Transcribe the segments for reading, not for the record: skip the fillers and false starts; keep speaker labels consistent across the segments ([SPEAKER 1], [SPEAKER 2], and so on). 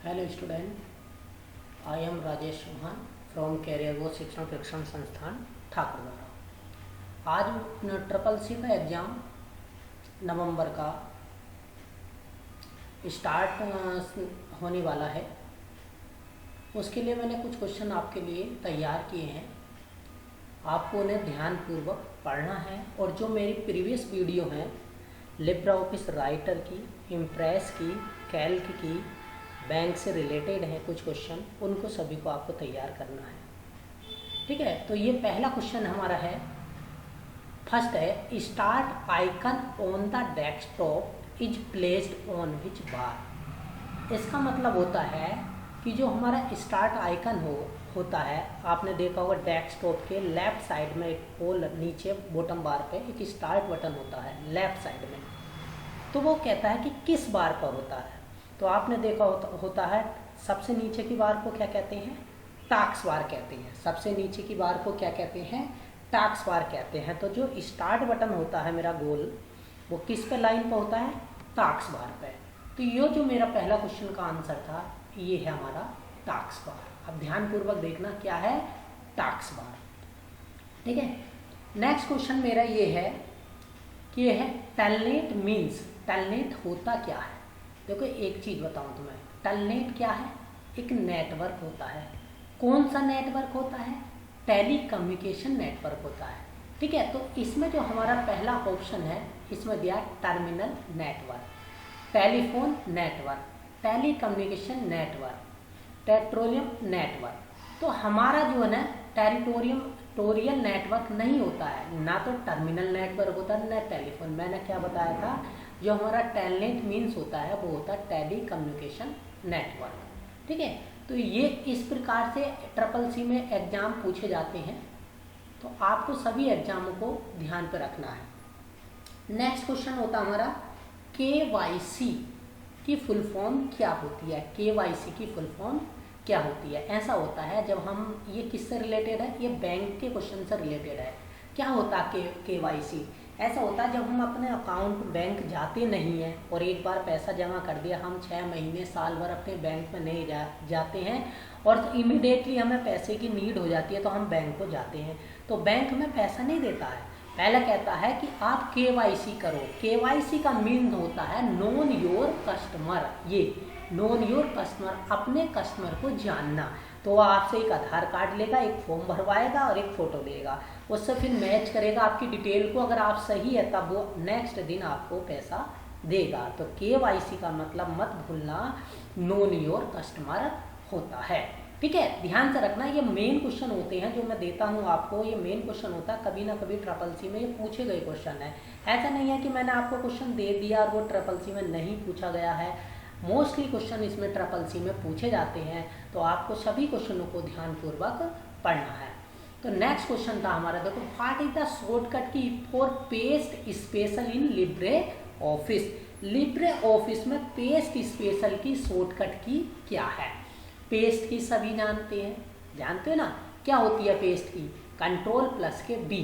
[SPEAKER 1] Hello student, I am Rajesh Chauhan from career वो शिक्षण प्रशिक्षण संस्थान ठाकुरद्वारा। आज ट्रिपल सी का एग्ज़ाम नवंबर का स्टार्ट होने वाला है। उसके लिए मैंने कुछ क्वेश्चन आपके लिए तैयार किए हैं। आपको उन्हें ध्यानपूर्वक पढ़ना है और जो मेरी प्रीवियस वीडियो हैं लिब्रा ऑफिस राइटर की, इम्प्रेस की, कैल्क की, बैंक से रिलेटेड हैं कुछ क्वेश्चन, उनको सभी को आपको तैयार करना है। ठीक है, तो ये पहला क्वेश्चन हमारा है, फर्स्ट है, start icon on the desktop is placed on which bar. इसका मतलब होता है कि जो हमारा स्टार्ट आइकन होता है, आपने देखा होगा डेस्कटॉप के लेफ्ट साइड में एक होल नीचे बॉटम बार पे एक स्टार्ट बटन होता है लेफ्ट साइड में। तो वो कहता है कि किस बार पर होता है। तो आपने देखा होता है सबसे नीचे की बार को क्या कहते हैं, टास्क बार कहते हैं। सबसे नीचे की बार को क्या कहते हैं, टास्क बार कहते हैं। तो जो स्टार्ट बटन होता है मेरा गोल, वो किस पे लाइन पर होता है, टास्क बार पे। तो ये जो मेरा पहला क्वेश्चन का आंसर था, ये है हमारा टास्क बार। अब ध्यानपूर्वक देखना क्या है, टास्क बार। ठीक है, नेक्स्ट क्वेश्चन मेरा ये है कि ये है टेलनेट मीन्स। टेलनेट होता क्या है। देखो एक चीज़ बताऊं तुम्हें, टेलनेट क्या है, एक नेटवर्क होता है। कौन सा नेटवर्क होता है, टेली कम्युनिकेशन नेटवर्क होता है। ठीक है, तो इसमें जो हमारा पहला ऑप्शन है, इसमें दिया terminal network, telephone network, telecommunication network, petroleum network. तो हमारा जो है ना टेरिटोरियल नेटवर्क नहीं होता है, ना तो टर्मिनल नेटवर्क होता है, ना टेलीफोन। मैंने क्या बताया था, जो हमारा टेलनेट मीन्स होता है वो होता है टेली कम्युनिकेशन नेटवर्क। ठीक है, तो ये इस प्रकार से ट्रिपल सी में एग्जाम पूछे जाते हैं। तो आपको सभी एग्जामों को ध्यान पर रखना है। नेक्स्ट क्वेश्चन होता है हमारा KYC की फुल फॉर्म क्या होती है। KYC की फुल फॉर्म क्या होती है। ऐसा होता है जब हम, ये किससे रिलेटेड है, ये बैंक के क्वेश्चन से रिलेटेड है। क्या होता है KYC, ऐसा होता है जब हम अपने अकाउंट बैंक जाते नहीं हैं और एक बार पैसा जमा कर दिया, हम 6 महीने साल भर अपने बैंक में नहीं जाते हैं और इमीडिएटली हमें पैसे की नीड हो जाती है तो हम बैंक को जाते हैं। तो बैंक में पैसा नहीं देता है, पहले कहता है कि आप KYC करो। KYC का मीन होता है नोन योर कस्टमर। ये नोन योर कस्टमर, अपने कस्टमर को जानना। तो वह आपसे एक आधार कार्ड लेगा, एक फॉर्म भरवाएगा और एक फ़ोटो देगा, उससे फिर मैच करेगा आपकी डिटेल को। अगर आप सही है तब वो नेक्स्ट दिन आपको पैसा देगा। तो KYC का मतलब मत भूलना, नोन योर कस्टमर होता है। ठीक है, ध्यान से रखना, ये मेन क्वेश्चन होते हैं जो मैं देता हूँ आपको। ये मेन क्वेश्चन होता है, कभी ना कभी ट्रिपल सी में ये पूछे गए क्वेश्चन है। ऐसा नहीं है कि मैंने आपको क्वेश्चन दे दिया और वो ट्रिपल सी में नहीं पूछा गया है। मोस्टली क्वेश्चन इसमें ट्रिपल सी में पूछे जाते हैं, तो आपको सभी क्वेश्चनों को ध्यानपूर्वक पढ़ना है। तो नेक्स्ट क्वेश्चन था हमारा, देखो, what is the shortcut key for paste special in Libre office. Libre office में पेस्ट स्पेशल की शॉर्टकट की क्या है। पेस्ट की सभी जानते हैं, जानते हो ना, क्या होती है पेस्ट की, कंट्रोल प्लस के B।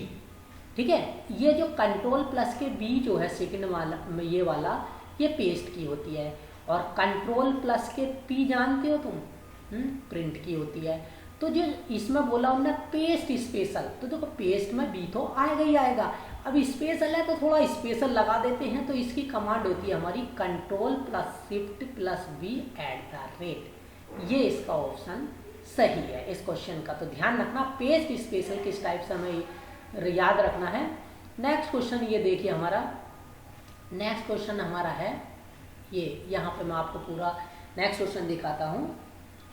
[SPEAKER 1] ठीक है, ये जो कंट्रोल प्लस के B जो है सेकंड वाला, ये वाला, ये पेस्ट की होती है। और कंट्रोल प्लस के P जानते हो तुम, प्रिंट की होती है। तो जो इसमें बोला उन्होंने पेस्ट स्पेशल, तो देखो पेस्ट में B तो आएगा ही आएगा। अब स्पेशल है तो थोड़ा स्पेशल लगा देते हैं। तो इसकी कमांड होती है हमारी control plus shift plus B @ ये इसका ऑप्शन सही है इस क्वेश्चन का। तो ध्यान रखना, पेस्ट स्पेशल किस टाइप से हमें याद रखना है। नेक्स्ट क्वेश्चन ये देखिए हमारा, नेक्स्ट क्वेश्चन हमारा है ये, यहाँ पे मैं आपको पूरा नेक्स्ट क्वेश्चन दिखाता हूँ।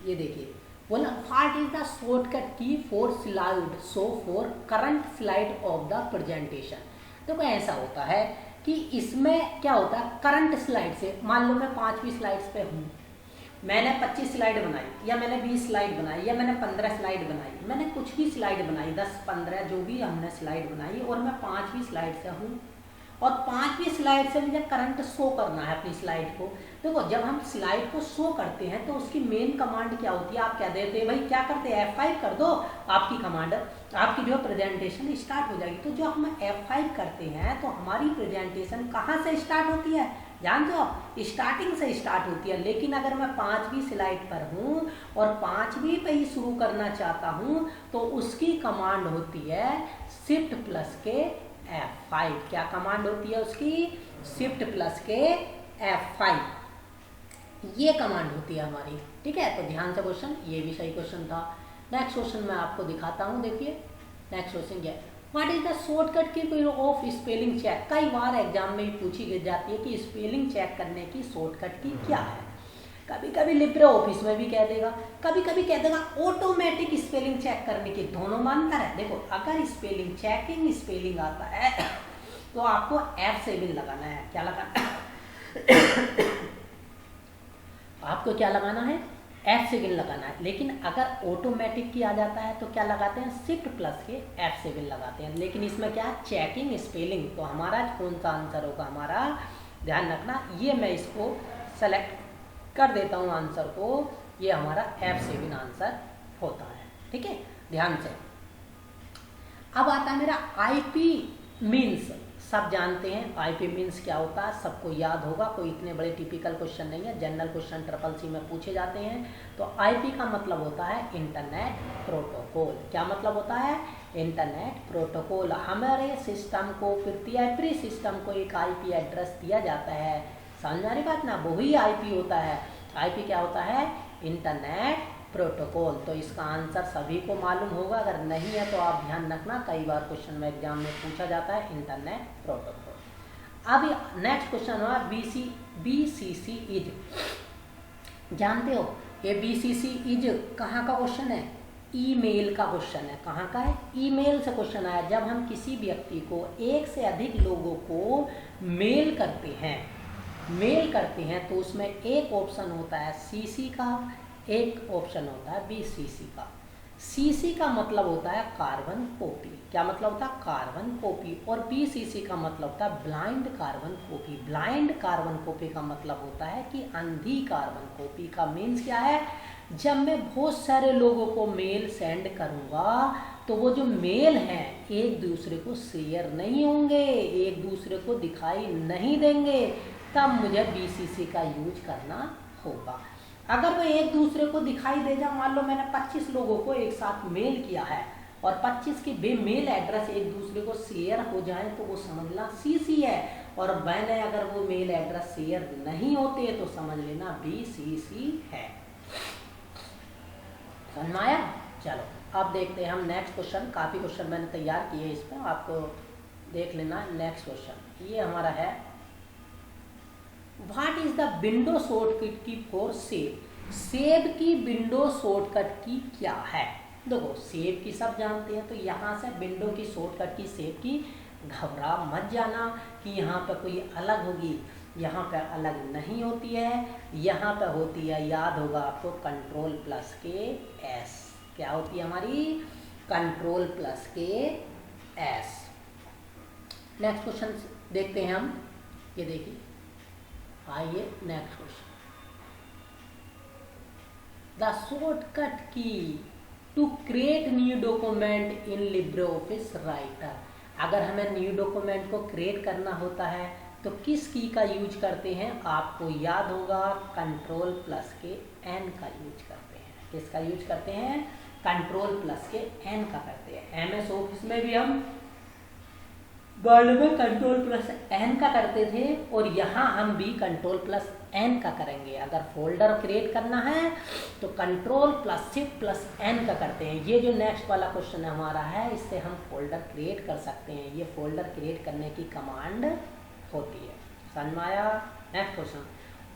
[SPEAKER 1] ये देखिए, बोला what is the shortcut key for slide show for current slide of the presentation. देखो ऐसा होता है कि इसमें क्या होता है, करंट स्लाइड से, मान लो मैं 5वीं स्लाइड्स पे हूँ, मैंने 25 स्लाइड बनाई, या मैंने 20 स्लाइड बनाई, या मैंने 15 स्लाइड बनाई, मैंने कुछ भी स्लाइड बनाई, 10 15 जो भी हमने स्लाइड बनाई, और मैं 5वीं स्लाइड से हूँ और 5वीं स्लाइड से मुझे करंट शो करना है अपनी स्लाइड को। देखो जब हम स्लाइड को शो करते हैं तो उसकी मेन कमांड क्या होती है, आप क्या देते हैं भाई, क्या करते हैं, F5 कर दो, आपकी कमांड, आपकी जो प्रेजेंटेशन स्टार्ट हो जाएगी। तो जो हम F5 करते हैं तो हमारी प्रेजेंटेशन कहाँ से स्टार्ट होती है, जानते हो आप, स्टार्टिंग से स्टार्ट होती है। लेकिन अगर मैं 5वीं स्लाइड पर हूँ और 5वीं पे ही शुरू करना चाहता हूँ तो उसकी कमांड होती है शिफ्ट प्लस के F5। क्या कमांड होती है उसकी? शिफ्ट प्लस के F5, ये कमांड होती है हमारी। ठीक है, तो ध्यान से क्वेश्चन, ये भी सही क्वेश्चन था। नेक्स्ट क्वेश्चन मैं आपको दिखाता हूँ, देखिए नेक्स्ट क्वेश्चन क्या है। What is the shortcut key of spelling check? कई बार एग्जाम में पूछी जाती है कि स्पेलिंग चेक करने की शॉर्टकट की क्या है। कभी कभी लिब्रे ऑफिस में भी कह देगा, कभी कभी कह देगा ऑटोमेटिक स्पेलिंग चेक करने की। दोनों में अंतर है। देखो, अगर स्पेलिंग चेकिंग स्पेलिंग आता है तो आपको F7 लगाना है। क्या लगाना है? आपको क्या लगाना है? F7 लगाना है। लेकिन अगर ऑटोमेटिक किया जाता है तो क्या लगाते हैं? शिफ्ट प्लस के F7 लगाते हैं। लेकिन इसमें क्या, चेकिंग स्पेलिंग, तो हमारा कौन सा आंसर होगा हमारा? ध्यान रखना, ये मैं इसको सेलेक्ट कर देता हूँ आंसर को, ये हमारा F7 आंसर होता है। ठीक है, ध्यान से। अब आता है मेरा IP मीन्स। सब जानते हैं IP मीन्स क्या होता है, सबको याद होगा, कोई इतने बड़े टिपिकल क्वेश्चन नहीं है, जनरल क्वेश्चन CCC में पूछे जाते हैं। तो IP का मतलब होता है इंटरनेट प्रोटोकॉल। क्या मतलब होता है? Internet protocol. हमारे सिस्टम को, पृथ्वी सिस्टम को एक IP एड्रेस दिया जाता है, समझ आ रही बात ना, वही IP होता है। IP क्या होता है? Internet protocol. तो इसका आंसर सभी को मालूम होगा, अगर नहीं है तो आप ध्यान रखना, कई बार क्वेश्चन में एग्जाम में पूछा जाता है इंटरनेट प्रोटोकॉल। अब नेक्स्ट क्वेश्चन हुआ BCC इज। जानते हो ये BCC इज कहाँ का क्वेश्चन है? ईमेल का क्वेश्चन है। कहाँ का है? ईमेल से क्वेश्चन आया। जब हम किसी व्यक्ति को, एक से अधिक लोगों को मेल करते हैं तो उसमें एक ऑप्शन होता है CC का, एक ऑप्शन होता है BCC का। CC का मतलब होता है कार्बन कॉपी। क्या मतलब होता है? Carbon copy. और BCC का मतलब होता है blind carbon copy. Blind carbon copy का मतलब होता है कि अंधी कार्बन कॉपी। का मीन्स क्या है? जब मैं बहुत सारे लोगों को मेल सेंड करूंगा तो वो जो मेल हैं एक दूसरे को शेयर नहीं होंगे, एक दूसरे को दिखाई नहीं देंगे, तब मुझे BCC का यूज करना होगा। अगर वो एक दूसरे को दिखाई दे जा, मान लो मैंने 25 लोगों को एक साथ मेल किया है और 25 के मेल एड्रेस एक दूसरे को शेयर हो जाए तो वो समझना CC है, और मैंने अगर वो मेल एड्रेस शेयर नहीं होते तो समझ लेना BCC है। समझ में आया? चलो अब देखते हैं हम नेक्स्ट क्वेश्चन। काफ़ी क्वेश्चन मैंने तैयार किए इस पर, आपको देख लेना। नेक्स्ट क्वेश्चन ये हमारा है, what is the window shortcut key for save? Save की विंडो शॉर्टकट की क्या है? देखो, सेव की सब जानते हैं, तो यहाँ से विंडो की शॉर्टकट की, सेव की, घबरा मत जाना कि यहाँ पे कोई अलग होगी, यहाँ पे अलग नहीं होती है। यहाँ पे होती है, याद होगा आपको, कंट्रोल प्लस के S। क्या होती है हमारी? कंट्रोल प्लस के S। नेक्स्ट क्वेश्चन देखते हैं हम, ये देखिए, आइए next question. The shortcut key to create new document in LibreOffice Writer. अगर हमें न्यू डॉक्यूमेंट को क्रिएट करना होता है तो किस की का यूज करते हैं? आपको याद होगा, कंट्रोल प्लस के N का यूज करते हैं। किसका यूज करते हैं? कंट्रोल प्लस के N का करते हैं। MS ऑफिस में भी हम वर्ड में कंट्रोल प्लस N का करते थे और यहाँ हम भी कंट्रोल प्लस N का करेंगे। अगर फोल्डर क्रिएट करना है तो control plus shift plus N का करते हैं। ये जो नेक्स्ट वाला क्वेश्चन हमारा है, इससे हम फोल्डर क्रिएट कर सकते हैं। ये फोल्डर क्रिएट करने की कमांड होती है। समझ में आया? Next question,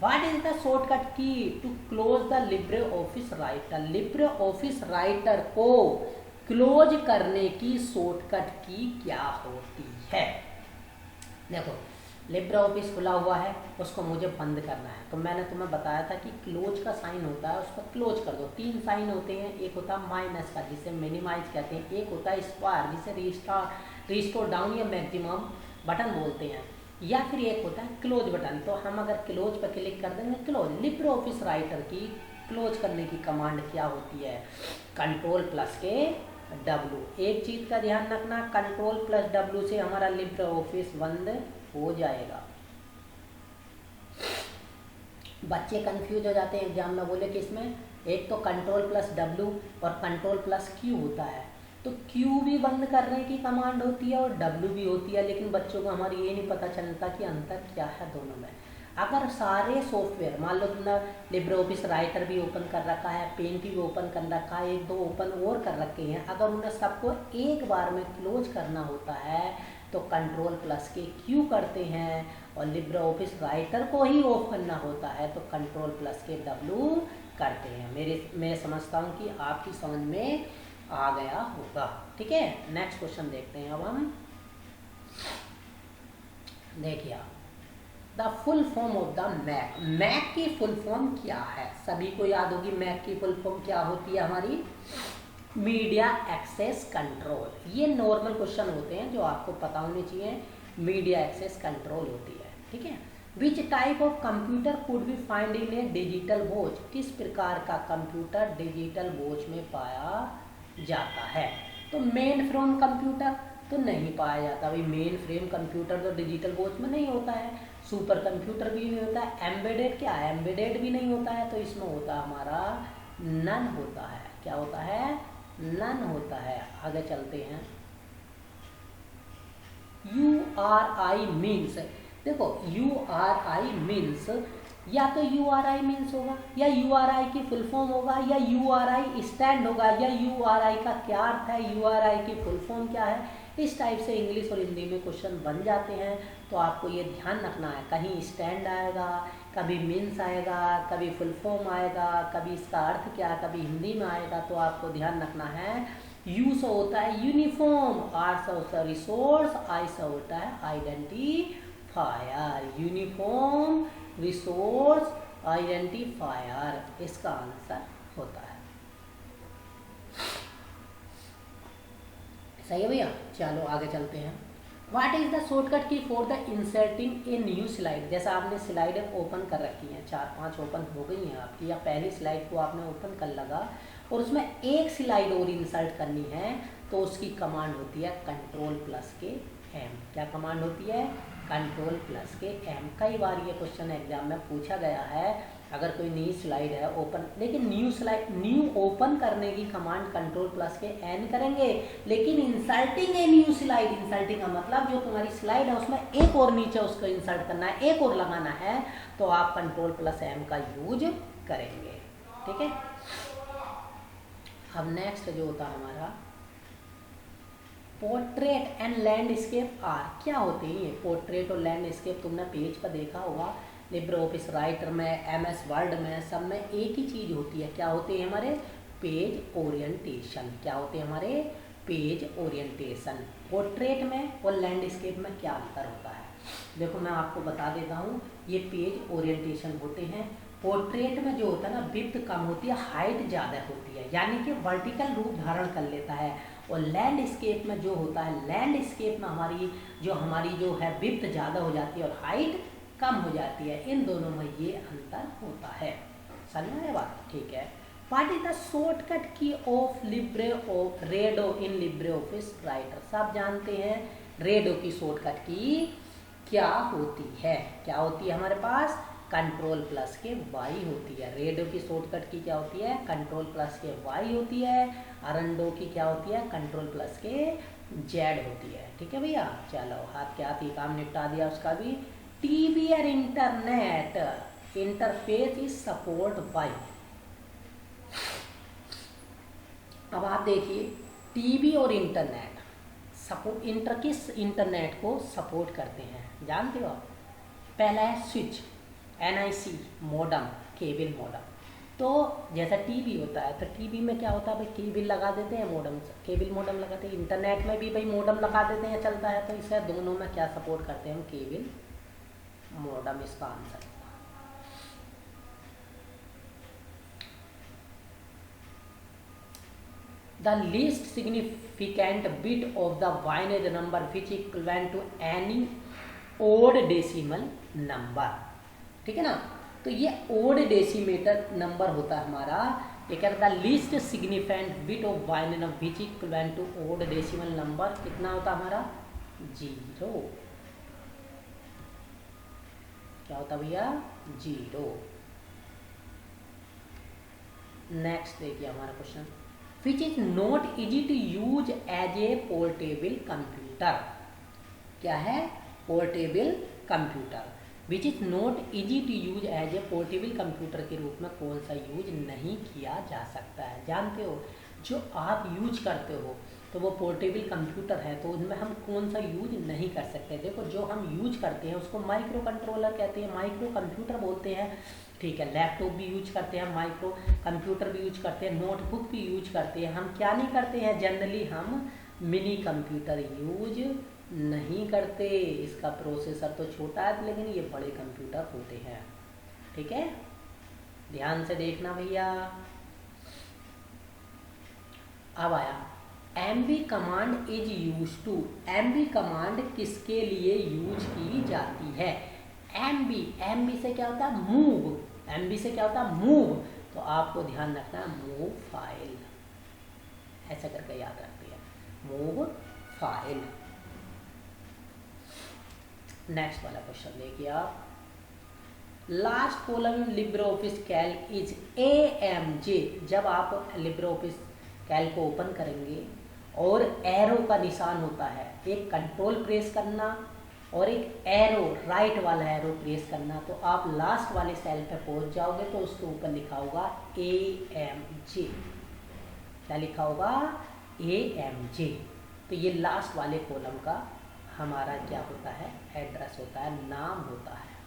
[SPEAKER 1] what is the shortcut key to close the LibreOffice Writer? LibreOffice Writer को क्लोज करने की शॉर्टकट की क्या होती है? देखो, लिब्रे ऑफिस खुला हुआ है, उसको मुझे बंद करना है, तो मैंने तुम्हें बताया था कि क्लोज का साइन होता है, उसको क्लोज कर दो। 3 साइन होते हैं, एक होता है माइनस का जिसे मिनिमाइज कहते हैं, एक होता है स्क्वायर जिसे रिस्टोर डाउन या मैक्सिमम बटन बोलते हैं, या फिर एक होता है क्लोज बटन। तो हम अगर क्लोज पर क्लिक कर देंगे, क्लोज। लिब्रे ऑफिस राइटर की क्लोज करने की कमांड क्या होती है? कंट्रोल प्लस के W। एक चीज का ध्यान रखना, कंट्रोल प्लस W से हमारा लिब्रे ऑफिस बंद हो जाएगा। बच्चे कंफ्यूज हो जाते हैं एग्जाम में, बोले कि इसमें एक तो कंट्रोल प्लस डब्ल्यू और कंट्रोल प्लस क्यू होता है, तो क्यू भी बंद करने की कमांड होती है और डब्ल्यू भी होती है, लेकिन बच्चों को हमारी ये नहीं पता चलता कि अंतर क्या है दोनों में। अगर सारे सॉफ्टवेयर, मान लो तुमने लिब्रे ऑफिस राइटर भी ओपन कर रखा है, पेंट भी ओपन कर रखा है, एक दो ओपन और कर रखे हैं, अगर उन्हें सबको एक बार में क्लोज करना होता है तो कंट्रोल प्लस के क्यू करते हैं, और लिब्रे ऑफिस राइटर को ही ऑफ करना होता है तो कंट्रोल प्लस के डब्ल्यू करते हैं। मैं समझता हूँ कि आपकी समझ में आ गया होगा। ठीक है, नेक्स्ट क्वेश्चन देखते हैं अब हम। देखिए the full form of the MAC, MAC की फुल फॉर्म क्या है? सभी को याद होगी मैक की फुल फॉर्म क्या होती है हमारी, मीडिया एक्सेस कंट्रोल। ये नॉर्मल क्वेश्चन होते हैं जो आपको पता होने चाहिए। मीडिया एक्सेस कंट्रोल होती है, ठीक है। Which type of computer could be find in A digital watch, किस प्रकार का कंप्यूटर डिजिटल वॉच में पाया जाता है? तो मेन फ्रेम कंप्यूटर तो नहीं पाया जाता भाई, मेन फ्रेम कंप्यूटर तो डिजिटल वॉच में नहीं होता है। सुपर कंप्यूटर भी नहीं होता है। एम्बेडेड क्या है, एम्बेडेड भी नहीं होता है, तो इसमें होता है हमारा नन होता है। क्या होता है, नन होता है। आगे चलते हैं। URI मीन्स, देखो URI मीन्स या तो URI मीन्स होगा, या URI की फुल फॉर्म होगा, या URI स्टैंड होगा, या URI का क्या अर्थ है, URI की फुल फॉर्म क्या है। इस टाइप से इंग्लिश और हिंदी में क्वेश्चन बन जाते हैं, तो आपको ये ध्यान रखना है। कहीं स्टैंड आएगा, कभी मीन्स आएगा, कभी फुल फॉर्म आएगा, कभी इसका अर्थ क्या, कभी हिंदी में आएगा, तो आपको ध्यान रखना है। यू से होता है यूनिफॉर्म, आर से होता है रिसोर्स, आई से होता है आइडेंटिफायर। यूनिफॉर्म, रिसोर्स, आइडेंटिफायर इसका आंसर होता है। सही है भैया, चलो आगे चलते हैं। What is the shortcut key for the inserting a new slide. जैसा आपने स्लाइड ओपन कर रखी है, 4-5 ओपन हो गई हैं आपकी, या पहली स्लाइड को आपने ओपन कर लगा और उसमें एक स्लाइड और इंसर्ट करनी है, तो उसकी कमांड होती है कंट्रोल प्लस के एम। क्या कमांड होती है, कंट्रोल प्लस के एम। कई बार ये क्वेश्चन एग्जाम में पूछा गया है। अगर कोई नई स्लाइड है ओपन, लेकिन न्यू ओपन करने की कमांड कंट्रोल प्लस के एन करेंगे, लेकिन inserting a new slide, inserting का मतलब जो तुम्हारी स्लाइड है उसमें एक और नीचे उसको इंसर्ट करना है, एक और लगाना है, तो आप कंट्रोल प्लस एम का यूज करेंगे। ठीक है, अब नेक्स्ट जो होता है हमारा पोर्ट्रेट एंड लैंडस्केप आर। क्या होते हैं ये पोर्ट्रेट और लैंडस्केप? तुमने पेज पर देखा होगा, लिब्रे ऑफिस राइटर में, MS वर्ड में, सब में एक ही चीज़ होती है। क्या होते हैं हमारे, पेज ओरिएंटेशन। क्या होते हैं हमारे, पेज ओरिएंटेशन। पोर्ट्रेट में और लैंडस्केप में क्या अंतर होता है? देखो मैं आपको बता देता हूँ, ये पेज ओरिएंटेशन होते हैं। पोर्ट्रेट में जो होता है ना, विड्थ कम होती है, हाइट ज़्यादा होती है, यानी कि वर्टिकल रूप धारण कर लेता है। और लैंडस्केप में जो होता है, लैंडस्केप में हमारी जो है विड्थ ज़्यादा हो जाती है और हाइट कम हो जाती है। इन दोनों में ये अंतर होता है। समझ में आया बात? ठीक है। What is the shortcut key of redo in LibreOffice writer? सब जानते हैं रेडो की शॉर्टकट की क्या होती है। क्या होती है हमारे पास, कंट्रोल प्लस के वाई होती है। रेडो की शॉर्टकट की क्या होती है, कंट्रोल प्लस के वाई होती है। अरंडो की क्या होती है, कंट्रोल प्लस के जेड होती है। ठीक है भैया, चलो हाथ के हाथ ही काम निपटा दिया उसका भी। टीवी और internet interface is support bye. अब आप देखिए, टीवी और इंटरनेट किस इंटरनेट को सपोर्ट करते हैं जानते हो आप? पहला है switch, NIC modem, cable modem. तो जैसा टीवी होता है, तो टीवी में क्या होता है भाई, केबल लगा देते हैं, मॉडम केबल मॉडम लगाते हैं। इंटरनेट में भी भाई मॉडम लगा देते हैं, चलता है। तो इसे दोनों में क्या सपोर्ट करते हैं हम, केबल मॉडम, इसका answer. The least significant bit of the binary number which equivalent to any odd decimal number. ठीक है ना, तो ये ओड डेसिमेटर नंबर होता है हमारा। ये क्या कहता है, least significant bit of binary number which equivalent to odd decimal number कितना होता है हमारा, 0। क्या होता भैया, 0। नेक्स्ट देखिए हमारा question, which is not easy to use as a portable computer. क्या है? Portable computer. Which is not easy to use as a portable computer के रूप में कौन सा यूज नहीं किया जा सकता है? जानते हो, जो आप यूज करते हो तो वो पोर्टेबल कंप्यूटर है, तो उनमें हम कौन सा यूज नहीं कर सकते। देखो, जो हम यूज करते हैं उसको माइक्रो कंट्रोलर कहते हैं, माइक्रो कंप्यूटर बोलते हैं, ठीक है। लैपटॉप भी यूज करते हैं, माइक्रो कंप्यूटर भी यूज करते हैं, नोटबुक भी यूज करते हैं। हम क्या नहीं करते हैं? जनरली हम मिनी कंप्यूटर यूज नहीं करते। इसका प्रोसेसर तो छोटा है लेकिन ये बड़े कंप्यूटर होते हैं, ठीक है। ध्यान से देखना भैया। अब आया MB command is use to. MB command किसके लिए यूज की जाती है? MB से क्या होता है? मूव। MB से क्या होता है? मूव। तो आपको ध्यान रखना है मूव फाइल, ऐसा करके याद रखते हैं, मूव फाइल। नेक्स्ट वाला क्वेश्चन देखिए आप, last column Libre office Calc is AMJ। जब आप लिब्रे ऑफिस कैल्क को ओपन करेंगे और एरो का निशान होता है, एक कंट्रोल प्रेस करना और एक एरो, राइट वाला एरो प्रेस करना, तो आप लास्ट वाले सेल पे पहुंच जाओगे तो उसके ऊपर लिखा होगा AMJ। क्या लिखा होगा? AMJ। तो ये लास्ट वाले कॉलम का हमारा क्या होता है? एड्रेस होता है, नाम होता है।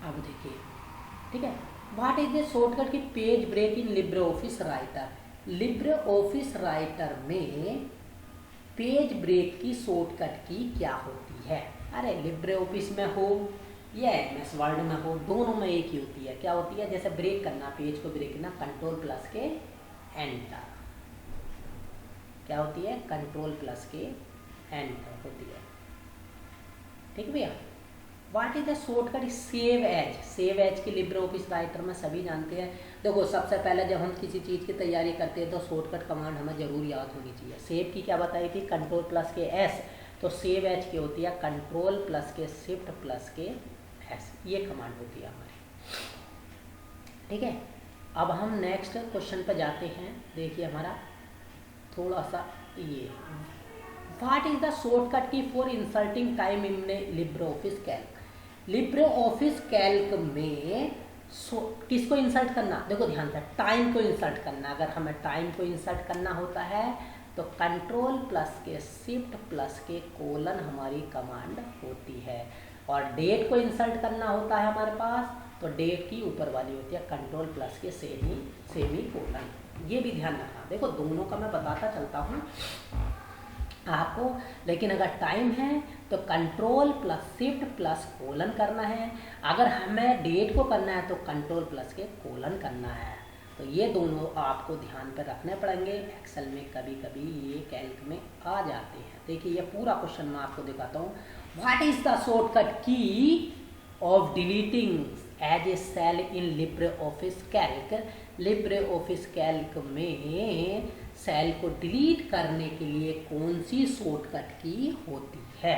[SPEAKER 1] अब देखिए, ठीक है, what is the shortcut key page break in LibreOffice Writer. LibreOffice Writer में पेज ब्रेक की शॉर्टकट की क्या होती है? अरे लिब्रे ऑफिस में हो या MS वर्ड में हो, दोनों में एक ही होती है। क्या होती है? जैसे ब्रेक करना, पेज को ब्रेक करना, कंट्रोल प्लस के एंटर। क्या होती है? कंट्रोल प्लस के एंटर होती है, ठीक भैया। What is the shortcut save as. Save as की लिब्रे ऑफिस राइटर में सभी जानते हैं। देखो, सबसे पहले जब हम किसी चीज़ की तैयारी करते हैं तो शॉर्टकट कमांड हमें जरूर याद होनी चाहिए। सेव की क्या बताई थी? कंट्रोल प्लस के S। तो सेव एज की होती है कंट्रोल प्लस के शिफ्ट प्लस के S। ये कमांड होती है हमारी, ठीक है। अब हम नेक्स्ट क्वेश्चन पर जाते हैं। देखिए हमारा थोड़ा सा ये, what is the shortcut key for inserting time in LibreOffice Calc. LibreOffice Calc में किसको इंसर्ट करना? देखो ध्यान से, टाइम को इंसर्ट करना। अगर हमें टाइम को इंसर्ट करना होता है तो कंट्रोल प्लस के शिफ्ट प्लस के कोलन हमारी कमांड होती है। और डेट को इंसर्ट करना होता है हमारे पास, तो डेट की ऊपर वाली होती है कंट्रोल प्लस के सेमी कोलन। ये भी ध्यान रखना। देखो, दोनों का मैं बताता चलता हूँ आपको, लेकिन अगर टाइम है तो control plus shift plus colon करना है। अगर हमें डेट को करना है तो कंट्रोल प्लस के कोलन करना है। तो ये दोनों आपको ध्यान पर रखने पड़ेंगे। एक्सेल में कभी कभी ये कैल्क में आ जाते हैं। देखिए, ये पूरा क्वेश्चन मैं आपको दिखाता हूँ। What is the shortcut key of deleting as a cell in LibreOffice Calc. LibreOffice Calc में सेल को डिलीट करने के लिए कौन सी शॉर्टकट की होती है?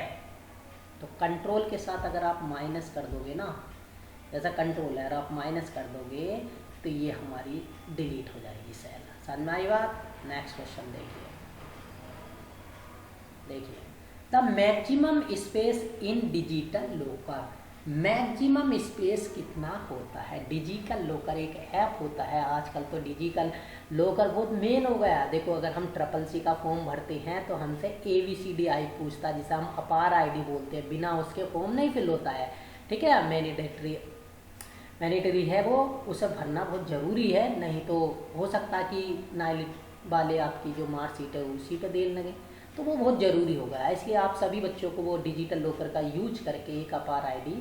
[SPEAKER 1] तो कंट्रोल के साथ अगर आप माइनस कर दोगे ना, जैसा कंट्रोल है, अगर आप माइनस कर दोगे तो ये हमारी डिलीट हो जाएगी सेल। समझ में आई बात? नेक्स्ट क्वेश्चन देखिए, the maximum space in digital locker. Maximum space कितना होता है? डिजिटल लॉकर एक ऐप होता है। आजकल तो डिजिटल लॉकर बहुत मेन हो गया। देखो, अगर हम CCC का फॉर्म भरते हैं तो हमसे ABCDI पूछता है, जिसे हम अपार ID बोलते हैं। बिना उसके फॉर्म नहीं फिल होता है, ठीक है। मैंडेटरी है वो, उसे भरना बहुत ज़रूरी है, नहीं तो हो सकता है कि नाइल वाले आपकी जो मार्कशीट है उसी पर देने लगे, तो वो बहुत ज़रूरी हो गया है। इसलिए आप सभी बच्चों को वो डिजिटल लॉकर का यूज करके एक अपार ID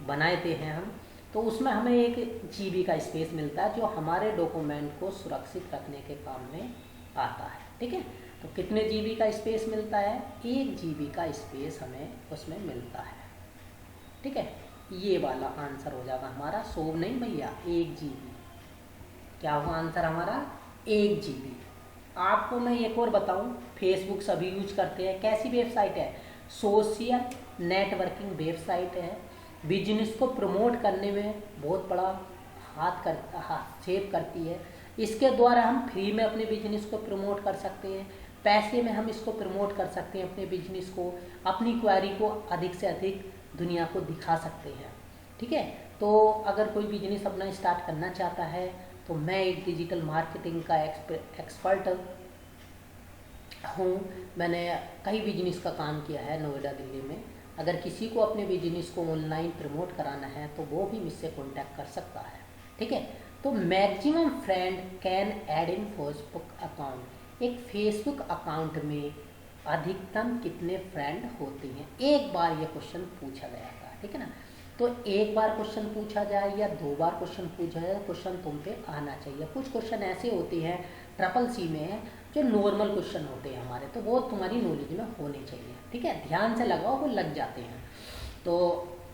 [SPEAKER 1] बनाते हैं हम, तो उसमें हमें 1 GB का स्पेस मिलता है जो हमारे डॉक्यूमेंट को सुरक्षित रखने के काम में आता है, ठीक है। तो कितने GB का स्पेस मिलता है? 1 GB का स्पेस हमें उसमें मिलता है, ठीक है। ये वाला आंसर हो जाएगा हमारा। 100 नहीं भैया, 1 GB। क्या हुआ आंसर हमारा? 1 GB। आपको मैं एक और बताऊं, फेसबुक सभी यूज करते हैं। कैसी वेबसाइट है? सोशल नेटवर्किंग वेबसाइट है। बिजनेस को प्रमोट करने में बहुत बड़ा हस्तक्षेप करती है। इसके द्वारा हम फ्री में अपने बिजनेस को प्रमोट कर सकते हैं, पैसे में हम इसको प्रमोट कर सकते हैं अपने बिजनेस को, अपनी क्वारी को अधिक से अधिक दुनिया को दिखा सकते हैं। ठीक है, तो अगर कोई बिजनेस अपना स्टार्ट करना चाहता है तो मैं एक डिजिटल मार्केटिंग का एक्सपर्ट हूँ। मैंने कई बिजनेस का काम किया है नोएडा दिल्ली में। अगर किसी को अपने बिजनेस को ऑनलाइन प्रमोट कराना है तो वो भी मुझसे कॉन्टैक्ट कर सकता है। ठीक है, तो maximum friend can add in Facebook account. एक फेसबुक अकाउंट में अधिकतम कितने फ्रेंड होते हैं, एक बार ये क्वेश्चन पूछा गया था। ठीक है ना, तो एक बार क्वेश्चन पूछा जाए या 2 बार क्वेश्चन पूछा जाए, क्वेश्चन तुम पे आना चाहिए। कुछ क्वेश्चन ऐसे होते हैं CCC में जो नॉर्मल क्वेश्चन होते हैं हमारे, तो वो तुम्हारी नॉलेज में होने चाहिए। ठीक है, ध्यान से लगाओ, वो लग जाते हैं। तो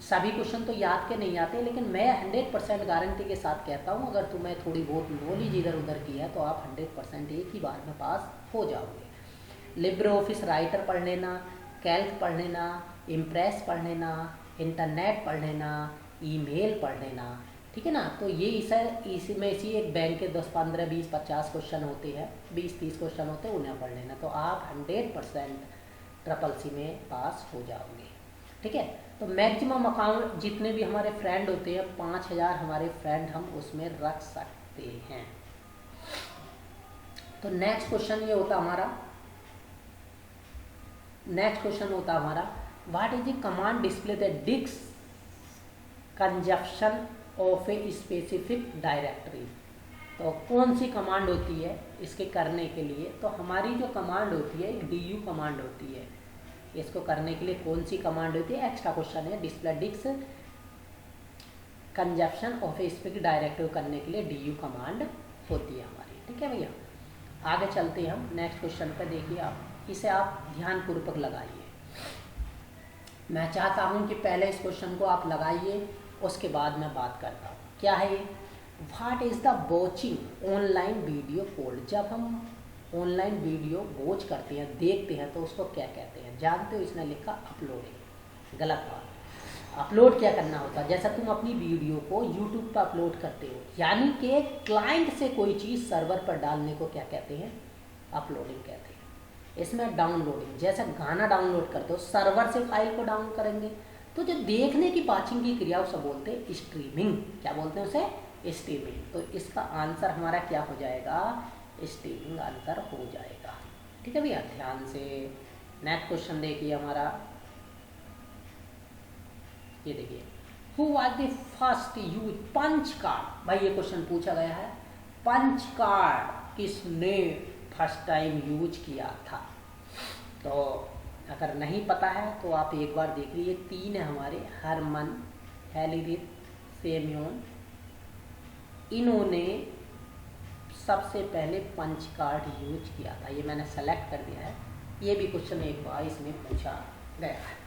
[SPEAKER 1] सभी क्वेश्चन तो याद के नहीं आते, लेकिन मैं 100% गारंटी के साथ कहता हूँ अगर तुम्हें थोड़ी बहुत नॉलेज इधर उधर की है तो आप 100% एक ही बार में पास हो जाओगे। लिब्रे ऑफिस राइटर पढ़ लेना, कैल्क पढ़ लेना, इम्प्रेस पढ़ लेना, इंटरनेट पढ़ लेना, ईमेल पढ़ लेना। ठीक है ना, तो ये इसमें इसी एक बैंक के 10, 15, 20, 50 क्वेश्चन होते हैं, 20-30 क्वेश्चन होते हैं, उन्हें पढ़ लेना, तो आप 100% CCC में पास हो जाओगे। ठीक है, तो मैक्सिमम अकाउंट जितने भी हमारे फ्रेंड होते हैं 5000 हमारे फ्रेंड हम उसमें रख सकते हैं। तो नेक्स्ट क्वेश्चन होता हमारा what is the command display the disk consumption of a specific directory. तो कौन सी कमांड होती है इसके करने के लिए, तो हमारी जो कमांड होती है एक DU कमांड होती है। इसको करने के लिए कौन सी कमांड होती है, एक्स्ट्रा क्वेश्चन है। Display disk consumption of a specific directory करने के लिए DU कमांड होती है हमारी। ठीक है भैया, आगे चलते हैं हम नेक्स्ट क्वेश्चन पर। देखिए आप इसे आप ध्यानपूर्वक लगाइए। मैं चाहता हूं कि पहले इस क्वेश्चन को आप लगाइए, उसके बाद मैं बात करता हूँ। क्या है ये, what is the watching online video called. जब हम ऑनलाइन वीडियो वॉच करते हैं, देखते हैं, तो उसको क्या कहते हैं, जानते हो? इसने लिखा अपलोडिंग। गलत बात। अपलोड क्या करना होता है, जैसा तुम अपनी वीडियो को यूट्यूब पर अपलोड करते हो, यानी कि क्लाइंट से कोई चीज़ सर्वर पर डालने को क्या कहते हैं, अपलोडिंग कहते हैं। इसमें डाउनलोडिंग, जैसे गाना डाउनलोड करते हो सर्वर से फाइल को डाउनलोड करेंगे, तो जो देखने की वाचिंग की क्रिया उसे बोलते हैं स्ट्रीमिंग। क्या बोलते हैं उसे, स्ट्रीमिंग। तो इसका आंसर हमारा क्या हो जाएगा, स्ट्रीमिंग आंसर हो जाएगा। ठीक है भैया, ध्यान से नेक्स्ट क्वेश्चन देखिए हमारा। ये देखिए, who was the first use punch card. भाई ये क्वेश्चन पूछा गया है, पंच कार्ड किसने फर्स्ट टाइम यूज किया था। तो अगर नहीं पता है तो आप एक बार देख लीजिए। 3 है हमारे, हरमन, हेलिरिथ, सेम्योन। इन्होंने सबसे पहले पंच कार्ड यूज किया था। ये मैंने सेलेक्ट कर दिया है, ये भी क्वेश्चन एक बार इसमें पूछा गया है।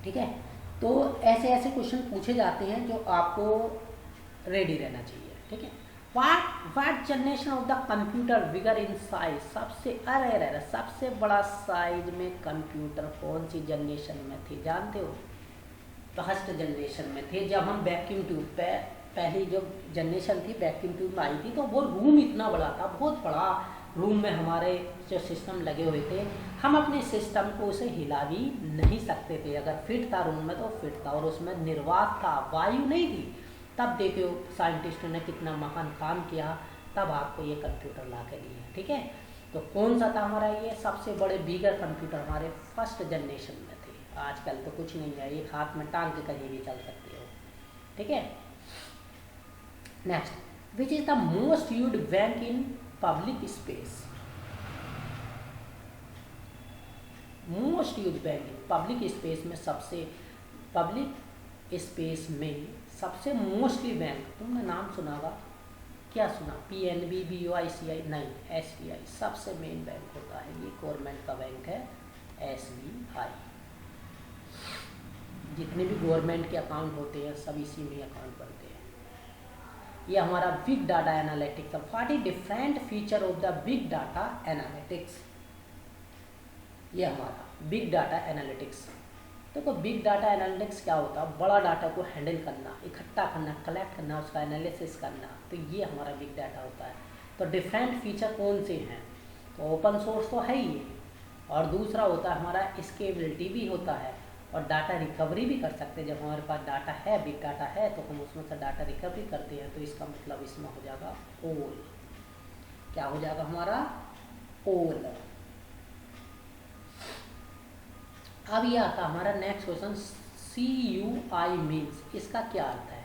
[SPEAKER 1] ठीक है, तो ऐसे ऐसे क्वेश्चन पूछे जाते हैं जो आपको रेडी रहना चाहिए। ठीक है, what generation of the computer bigger in size. सबसे बड़ा साइज में कंप्यूटर कौन सी जनरेशन में थे, जानते हो? फर्स्ट जनरेशन में थे, जब हम वैक्यूम ट्यूब पे पहली जो जनरेशन थी वैक्यूम ट्यूब में आई थी, तो वो रूम इतना बड़ा था, बहुत बड़ा रूम में हमारे जो सिस्टम लगे हुए थे, हम अपने सिस्टम को उसे हिला भी नहीं सकते थे। अगर फिट था रूम में तो फिट था, और उसमें निर्वात था, वायु नहीं थी। तब देखो साइंटिस्टों ने कितना महान काम किया, तब आपको ये कंप्यूटर ला के दिए। ठीक है, तो कौन सा था हमारा ये सबसे बड़े बिगर कंप्यूटर हमारे फर्स्ट जनरेशन में थे। आजकल तो कुछ नहीं है, एक हाथ में टांग के कहीं भी चल सकते हो। ठीक है, next, which is the most used bank in public space. Most used bank in public space में, सबसे पब्लिक स्पेस में सबसे मोस्टली बैंक, तुमने नाम सुना होगा, क्या सुना, PNB, BOICI, नहीं, SBI सबसे मेन बैंक होता है। ये गवर्नमेंट का बैंक है SBI। जितने भी गवर्नमेंट के अकाउंट होते हैं सब इसी में अकाउंट बनते हैं। ये हमारा big data analytics. What is different feature of the big data analytics. ये हमारा बिग डाटा एनालिटिक्स देखो बिग डाटा एनालिटिक्स क्या होता है, बड़ा डाटा को हैंडल करना, इकट्ठा करना, कलेक्ट करना, उसका एनालिसिस करना, तो ये हमारा बिग डाटा होता है। तो डिफरेंट फीचर कौन से हैं, तो ओपन सोर्स तो है ही, और दूसरा होता है हमारा स्केलेबिलिटी भी होता है, और डाटा रिकवरी भी कर सकते हैं। जब हमारे पास डाटा है, बिग डाटा है, तो हम उसमें से डाटा रिकवरी करते हैं, तो इसका मतलब इसमें हो जाएगा ऑल। क्या हो जाएगा हमारा, ऑल। अब ये आता हमारा नेक्स्ट क्वेश्चन, CUI मीन्स, इसका क्या अर्थ है,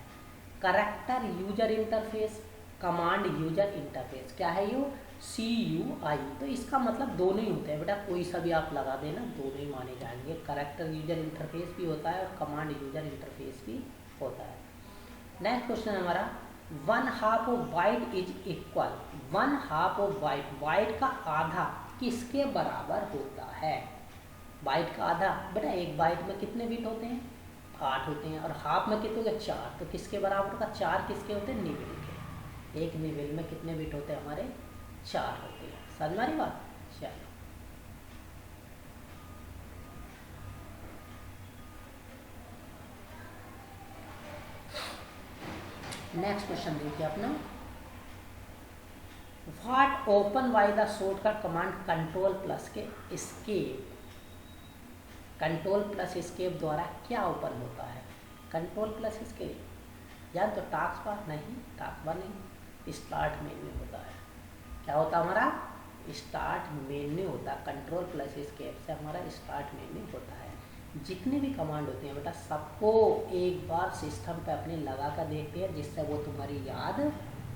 [SPEAKER 1] character user interface, command user interface. क्या है ये CUI, तो इसका मतलब दोनों ही होते हैं बेटा, कोई सा भी आप लगा देना, दोनों ही माने जाएंगे। करैक्टर यूजर इंटरफेस भी होता है और कमांड यूजर इंटरफेस भी होता है। नेक्स्ट क्वेश्चन है हमारा, 1/2 of byte is equal, 1/2 of byte, byte का आधा किसके बराबर होता है। बाइट का आधा, बेटा एक बाइट में कितने बिट होते हैं, 8 होते हैं, और हाफ में कितने होते, 4, तो किसके बराबर का, 4 किसके होते हैं, निबल के। एक निबल में कितने बिट होते हैं हमारे, 4 होते हैं। समझ में आ रही बात, चलो नेक्स्ट क्वेश्चन देखिए अपना, what open by the shortcut command control plus के एस्केप, कंट्रोल प्लस एस्केप द्वारा क्या ओपन होता है, कंट्रोल प्लस एस्केप यार, तो टास्क बार नहीं, टास्क बार नहीं, स्टार्ट मेन्यू होता है। क्या होता है हमारा, स्टार्ट मेन्यू होता है, कंट्रोल प्लस एस्केप से हमारा स्टार्ट मेन्यू होता है। जितने भी कमांड होते हैं बेटा, सबको एक बार सिस्टम पे अपने लगा कर देखते हैं, जिससे वो तुम्हारी याद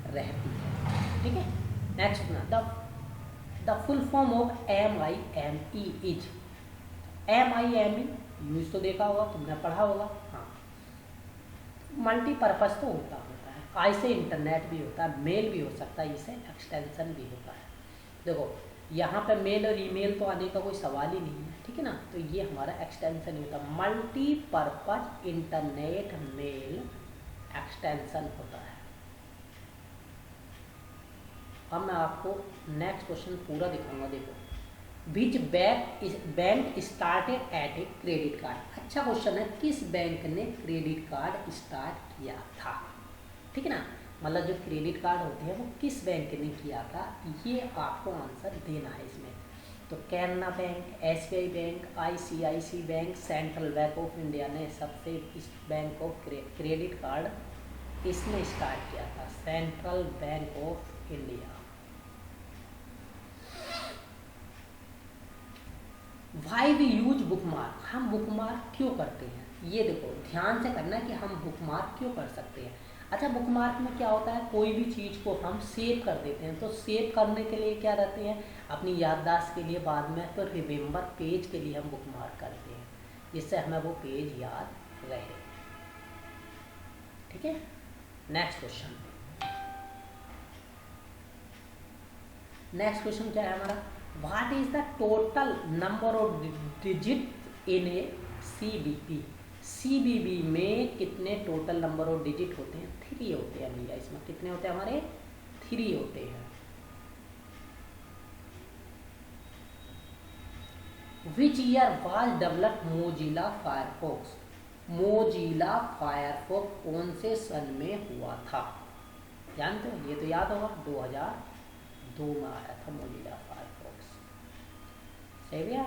[SPEAKER 1] रहती है। ठीक है, नेक्स्ट ना, the full form of MIME is, MIME use तो देखा होगा, तुमने पढ़ा होगा, हाँ, मल्टीपर्पज़ तो होता है, ऐसे इंटरनेट भी होता है, मेल भी हो सकता है, इसे एक्सटेंशन भी होता है। देखो यहाँ पे मेल और ईमेल तो आने का कोई सवाल ही नहीं है, ठीक है ना, तो ये हमारा एक्सटेंशन होता है, मल्टीपर्पज़ इंटरनेट मेल एक्सटेंशन होता है। अब मैं आपको नेक्स्ट क्वेश्चन पूरा दिखाऊंगा, देखो, which bank started at a credit card. अच्छा क्वेश्चन है, किस बैंक ने क्रेडिट कार्ड स्टार्ट किया था, ठीक है ना, मतलब जो क्रेडिट कार्ड होते हैं वो किस बैंक ने किया था, ये आपको आंसर देना है इसमें। तो Canara bank, SBI bank, ICICI bank, central bank of India ने सबसे इस बैंक ऑफ क्रेडिट कार्ड इसने स्टार्ट किया था, central bank of India. Why we use bookmark, हम बुकमार्क क्यों करते हैं, ये देखो ध्यान से करना कि हम बुकमार्क क्यों कर सकते हैं। अच्छा, बुकमार्क में क्या होता है, कोई भी चीज़ को हम सेव कर देते हैं, तो सेव करने के लिए क्या रहते हैं, अपनी याददाश्त के लिए बाद में, तो रिमेंबर पेज के लिए हम बुकमार्क करते हैं, जिससे हमें वो पेज याद रहे। ठीक है, नेक्स्ट क्वेश्चन, नेक्स्ट क्वेश्चन क्या है हमारा, what is the total number of digit in A CBP, CBP में कितने टोटल नंबर ऑफ डिजिट होते हैं, 3 होते हैं भैया, इसमें कितने होते हैं हमारे, 3 होते हैं। Which year was developed Mozilla Firefox, Mozilla Firefox कौन से सन में हुआ था, जानते हो, ये तो याद होगा, 2002 में आया था मोजिला फायरफॉक्स, सही भैया,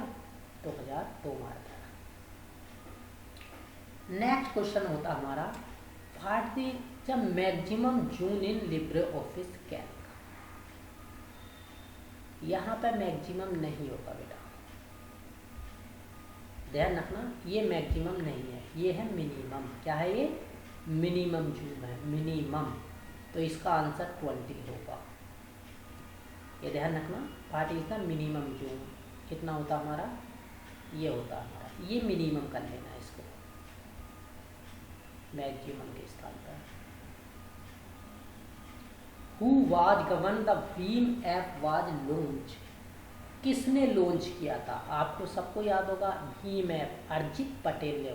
[SPEAKER 1] 2002 में आया था। नेक्स्ट क्वेश्चन होता हमारा, what the maximum June in LibreOffice Calc, यहाँ पे मैक्सिमम नहीं होगा बेटा, ध्यान रखना, ये मैक्सिमम नहीं है, ये है मिनिमम। क्या है ये, मिनिमम जूम है, मिनिमम, तो इसका आंसर 20 होगा, ये ध्यान रखना। What is the minimum zoom, कितना होता हमारा, ये होता हमारा, ये मिनिमम कर लेना है इसको मैक्सिमम के स्थान पर। Who was govern the Bhim app was launch, किसने लॉन्च किया था, आपको सबको याद होगा, भीम ऐप अर्जित पटेल ने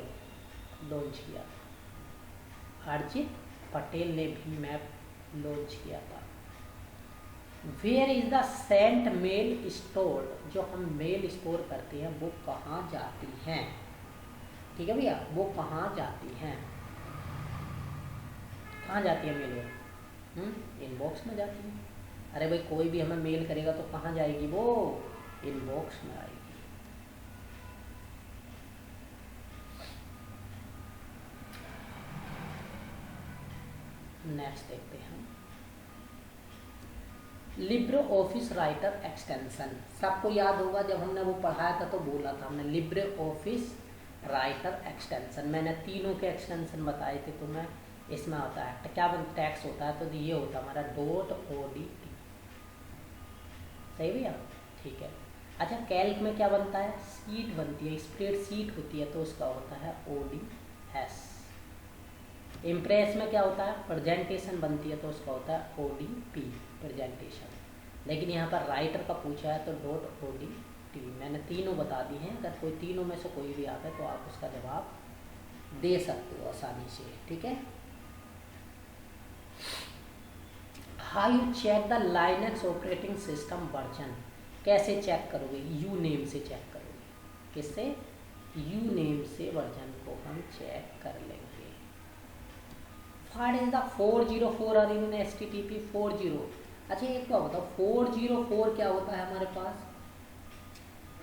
[SPEAKER 1] लॉन्च किया था, अर्जित पटेल ने भीम ऐप लॉन्च किया था। Where is the sent mail store, जो हम मेल स्टोर करते हैं वो कहाँ जाती हैं, ठीक है भैया, वो कहाँ जाती हैं, कहाँ जाती है मेल? इनबॉक्स में जाती है। अरे भाई कोई भी हमें मेल करेगा तो कहाँ जाएगी वो? इनबॉक्स में आएगी। नेक्स्ट देखते हैं, लिब्रे ऑफिस राइटर एक्सटेंशन। सबको याद होगा जब हमने वो पढ़ाया था तो बोला था हमने लिब्रे ऑफिस राइटर एक्सटेंशन। मैंने तीनों के एक्सटेंशन बताए थे। तो मैं इसमें होता है क्या टैक्स होता है, तो ये होता है हमारा .odt। सही भैया, ठीक है। अच्छा, कैल्क में क्या बनता है? सीट बनती है, स्प्रेडशीट होती है तो उसका होता है ODS। इम्प्रेस में क्या होता है? प्रेजेंटेशन बनती है तो उसका होता है ODP, प्रेजेंटेशन। लेकिन यहाँ पर राइटर का पूछा है तो .odt। मैंने तीनों बता दी हैं, अगर कोई तीनों में से कोई भी आता है तो आप उसका जवाब दे सकते हो आसानी से, ठीक है। How you check the Linux operating system version? कैसे चेक करोगे? यू नेम से चेक करोगे। किससे? यू नेम से वर्जन को हम चेक कर लेंगे। व्हाट इज द 404 और इन HTTP 40? अच्छा एक बात बताओ, 404 क्या होता है हमारे पास?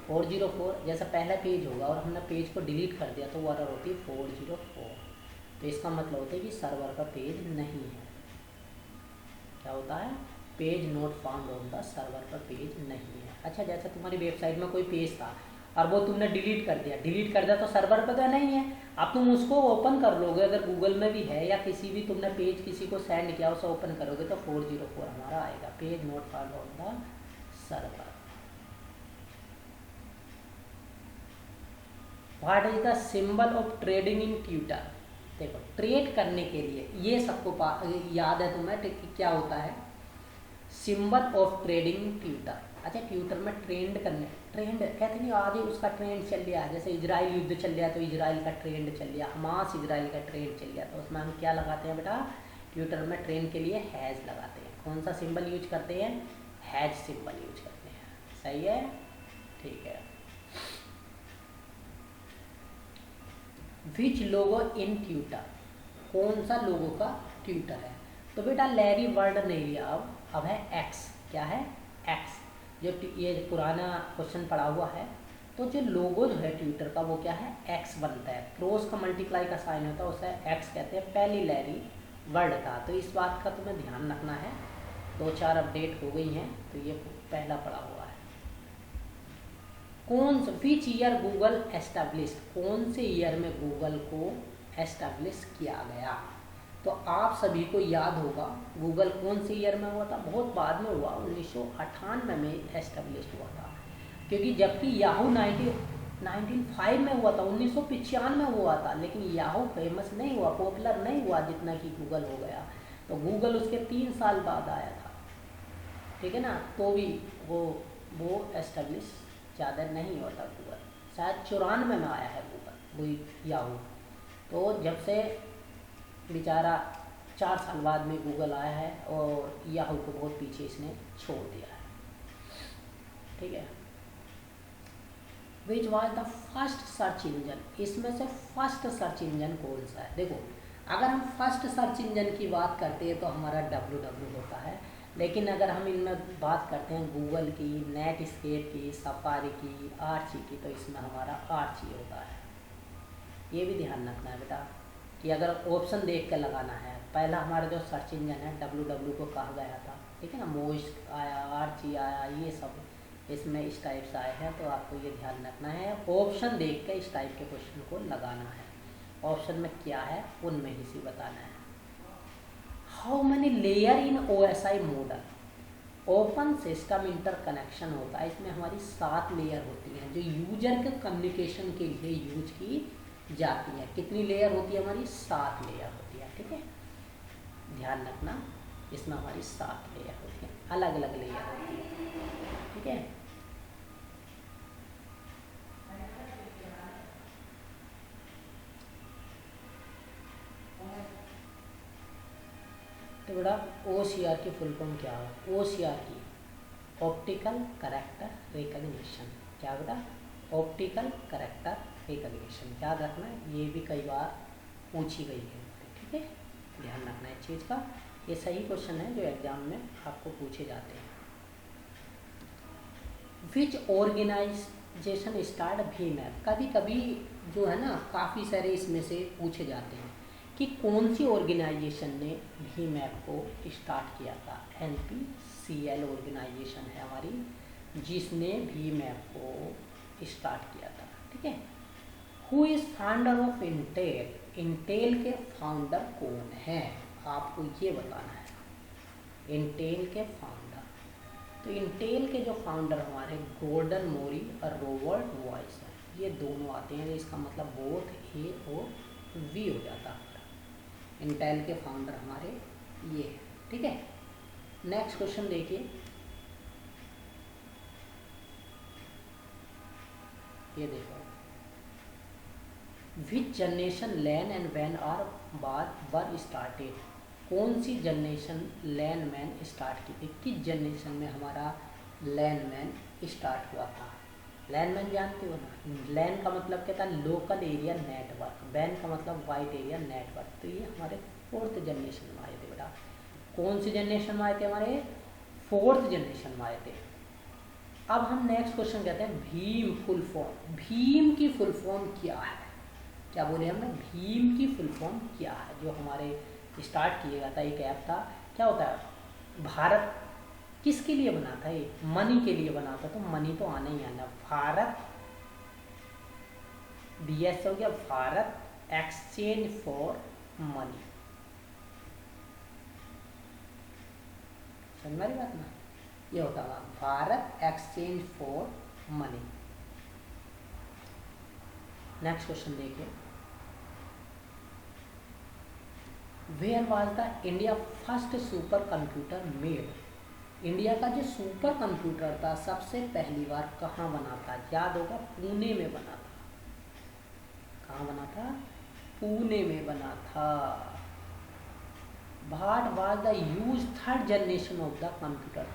[SPEAKER 1] 404 जैसा पहला पेज होगा और हमने पेज को डिलीट कर दिया तो वो एरर होती है 404। तो इसका मतलब होता है कि सर्वर का पेज नहीं है। क्या होता है? Page not found on the server पर पेज नहीं है। अच्छा, जैसे तुम्हारी वेबसाइट में कोई पेज था और वो तुमने डिलीट कर दिया तो सर्वर पर तो नहीं है। अब तुम उसको ओपन कर लोगे, अगर गूगल में भी है या किसी भी तुमने पेज किसी को सेंड किया उसे ओपन करोगे तो 404 हमारा आएगा, page not found on the server. What is the symbol of trading in Twitter? देखो, ट्रेड करने के लिए ये सबको याद है तुम्हें कि क्या होता है सिंबल ऑफ ट्रेडिंग ट्विटर। अच्छा, ट्विटर में ट्रेंड कहते नहीं, आज उसका ट्रेंड चल गया। जैसे इजराइल युद्ध चल गया तो इजराइल का ट्रेंड चल गया, हमास इजराइल का ट्रेंड चल गया। तो उसमें हम क्या लगाते हैं बेटा? ट्विटर में ट्रेंड के लिए हैज लगाते हैं। कौन सा सिंबल यूज करते हैं? हैज सिंबल यूज करते हैं। सही है, ठीक है। विच लोगो इन ट्विटर? कौन सा लोगो का ट्विटर है? तो बेटा लैरी वर्ड नहीं लिया, अब है एक्स। क्या है? एक्स। जो ये पुराना क्वेश्चन पड़ा हुआ है, तो जो लोगो जो है ट्विटर का वो क्या है? एक्स बनता है। क्रॉस का मल्टीप्लाई का साइन होता है, उसे एक्स कहते हैं। पहली लैरी वर्ड था, तो इस बात का तुम्हें ध्यान रखना है। 2-4 अपडेट हो गई हैं, तो ये पहला पड़ा हुआ है। कौन से विच ईयर गूगल एस्टैब्लिश्ड? कौन से ईयर में गूगल को एस्टैब्लिश किया गया? तो आप सभी को याद होगा गूगल कौन से ईयर में हुआ था? बहुत बाद में हुआ, 1998 में एस्टैब्लिश हुआ था। क्योंकि जबकि याहू 1905 में हुआ था, 1995 में हुआ था, लेकिन याहू फेमस नहीं हुआ, पॉपुलर नहीं हुआ जितना कि गूगल हो गया। तो गूगल उसके 3 साल बाद आया था, ठीक है ना। तो भी वो एस्टैब्लिश ज़्यादा नहीं हुआ था गूगल, शायद 94 में आया है गूगल, वही याहू। तो जब से बेचारा 4 साल बाद में गूगल आया है और याहू को बहुत पीछे इसने छोड़ दिया है, ठीक है। Which was the first search engine? इसमें से फर्स्ट सर्च इंजन कौन सा है? देखो, अगर हम फर्स्ट सर्च इंजन की बात करते हैं तो हमारा www होता है। लेकिन अगर हम इनमें बात करते हैं गूगल की, नेटस्केप की, सफारी की, आर्ची की, तो इसमें हमारा आर्ची होता है। ये भी ध्यान रखना है बेटा कि अगर ऑप्शन देख कर लगाना है। पहला हमारा जो सर्च इंजन है www को कहा गया था, ठीक है ना। मोस्ट आया, आर्ची आया, ये सब इसमें इस टाइप से आए हैं। तो आपको ये ध्यान रखना है, ऑप्शन देख कर इस टाइप के क्वेश्चन को लगाना है। ऑप्शन में क्या है उनमें ही से बताना है। How many layer in OSI model? Open system interconnection होता है, इसमें हमारी 7 लेयर होती हैं जो यूजर के कम्युनिकेशन के लिए यूज की जाती है। कितनी लेयर होती है हमारी? 7 लेयर होती है, ठीक है। ध्यान रखना, इसमें हमारी 7 लेयर होती है, अलग अलग लेयर होती है, ठीक है। तो बेटा OCR की फुल फॉर्म क्या है? OCR की ऑप्टिकल कैरेक्टर रिकग्निशन। क्या बेटा? ऑप्टिकल कैरेक्टर एक एग्रीगेशन, याद रखना है, ये भी कई बार पूछी गई है, ठीक है, ध्यान रखना है इस चीज़ का। ये सही क्वेश्चन है जो एग्जाम में आपको पूछे जाते हैं। विच ऑर्गेनाइजेशन स्टार्ट VMAP, कभी कभी जो है ना काफ़ी सारे इसमें से पूछे जाते हैं कि कौन सी ऑर्गेनाइजेशन ने VMAP को स्टार्ट किया था। NPCL ऑर्गेनाइजेशन है हमारी जिसने VMAP को स्टार्ट किया था, ठीक है। Who is founder of Intel, Intel के फाउंडर कौन है, आपको ये बताना है। इंटेल के फाउंडर, तो इंटेल के जो फाउंडर हमारे गॉर्डन मोरी और रॉबर्ट वॉइस हैं, ये दोनों आते हैं, इसका मतलब बोथ A और V हो जाता है। इंटेल के फाउंडर हमारे ये है, ठीक है। नेक्स्ट क्वेश्चन देखिए, ये देखो, विच जनरेशन लैन एंड वैन आर वर स्टार्टेड, कौन सी जनरेशन लैन मैन स्टार्ट की थी, किस जनरेशन में हमारा लैन मैन स्टार्ट हुआ था। लैन मैन जानते हो ना, लैन का मतलब क्या था, लोकल एरिया नेटवर्क, वैन का मतलब वाइड एरिया नेटवर्क, तो ये हमारे 4th जनरेशन में आए थे बेटा। कौन सी जनरेशन में आए थे, हमारे 4th जनरेशन में आए थे। अब हम नेक्स्ट क्वेश्चन कहते हैं भीम फुल फॉर्म, भीम की फुल फॉर्म क्या है, क्या बोले हमने, भीम की फुल फॉर्म क्या है। जो हमारे स्टार्ट किया गया था एक ऐप था, क्या होता है, भारत किसके लिए बना था, ये मनी के लिए बना था, तो मनी तो आना ही आना, भारत BS हो गया, भारत एक्सचेंज फॉर मनी, समझ रही बात ना, ये होता है Bharat exchange for money. Next question देखिए, where was the India first super computer made, India का जो सुपर कंप्यूटर था सबसे पहली बार कहाँ बना था, याद होगा, पुणे में बना था। कहाँ बना था, पुणे में बना था। What was the use third generation of the computer,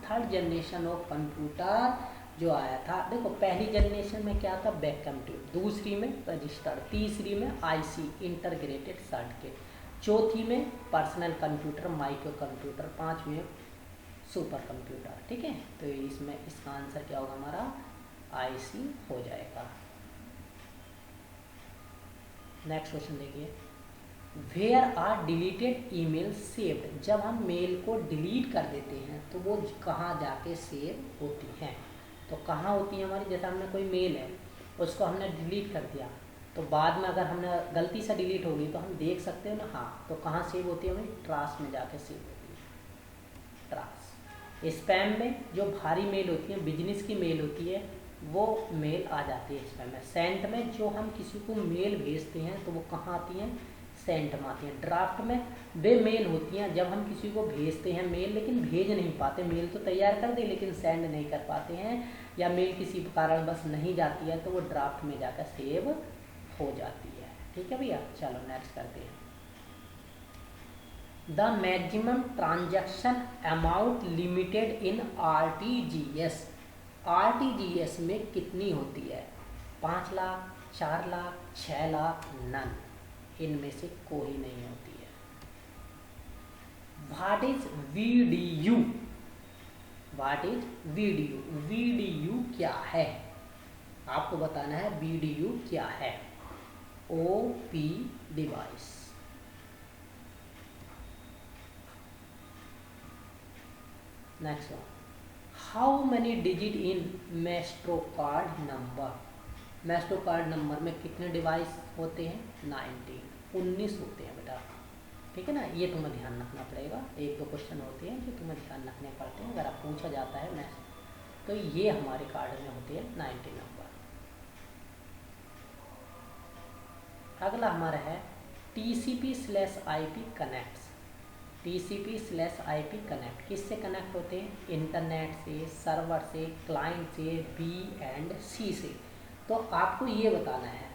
[SPEAKER 1] third generation of computer जो आया था, देखो पहली जनरेशन में क्या था, बैक कंप्यूटर, दूसरी में रजिस्टर, तीसरी में IC इंटीग्रेटेड सर्किट, चौथी में पर्सनल कंप्यूटर माइक्रो कंप्यूटर, 5वीं सुपर कंप्यूटर, ठीक है। तो इसमें इसका आंसर क्या होगा, हमारा IC हो जाएगा। नेक्स्ट क्वेश्चन देखिए, where are deleted email saved, जब हम मेल को डिलीट कर देते हैं तो वो कहाँ जाके सेव होती हैं, तो कहाँ होती है हमारी, जैसे हमने कोई मेल है उसको हमने डिलीट कर दिया, तो बाद में अगर हमने गलती से डिलीट होगी तो हम देख सकते हैं ना, हाँ, तो कहाँ सेव होती है हमारी, ट्रास में जाके सेव होती है, ट्रास। स्पैम में जो भारी मेल होती है, बिजनेस की मेल होती है, वो मेल आ जाती है स्पैम में। सेंट में जो हम किसी को मेल भेजते हैं तो वो कहाँ आती हैं, सेंट में आती हैं। ड्राफ्ट में वे मेल होती हैं जब हम किसी को भेजते हैं मेल लेकिन भेज नहीं पाते, मेल तो तैयार कर दे लेकिन सेंड नहीं कर पाते हैं, या मेल किसी कारण बस नहीं जाती है तो वो ड्राफ्ट में जाकर सेव हो जाती है, ठीक है भैया। चलो नेक्स्ट करते हैं, the maximum transaction amount limited in RTGS, RTGS में कितनी होती है, 5 लाख, 4 लाख, 6 लाख, नन, इनमें से कोई नहीं होती है। What is VDU, what is VDU, VDU क्या है, आपको बताना है VDU क्या है। OP device. Next one, how many digit in Maestro card number, Maestro card number में कितने डिवाइस होते हैं, 19 होते हैं बेटा, ठीक है ना। ये तुम्हें ध्यान रखना पड़ेगा, 1-2 क्वेश्चन होते हैं जो तुम्हें ध्यान रखने पड़ते हैं, अगर आप पूछा जाता है मैथ तो ये हमारे कार्ड में होते हैं 19 नंबर। अगला हमारा है TCP/IP कनेक्ट्स, TCP/IP कनेक्ट किससे कनेक्ट होते हैं, इंटरनेट से, सर्वर से, क्लाइंट से, B&C से। तो आपको ये बताना है,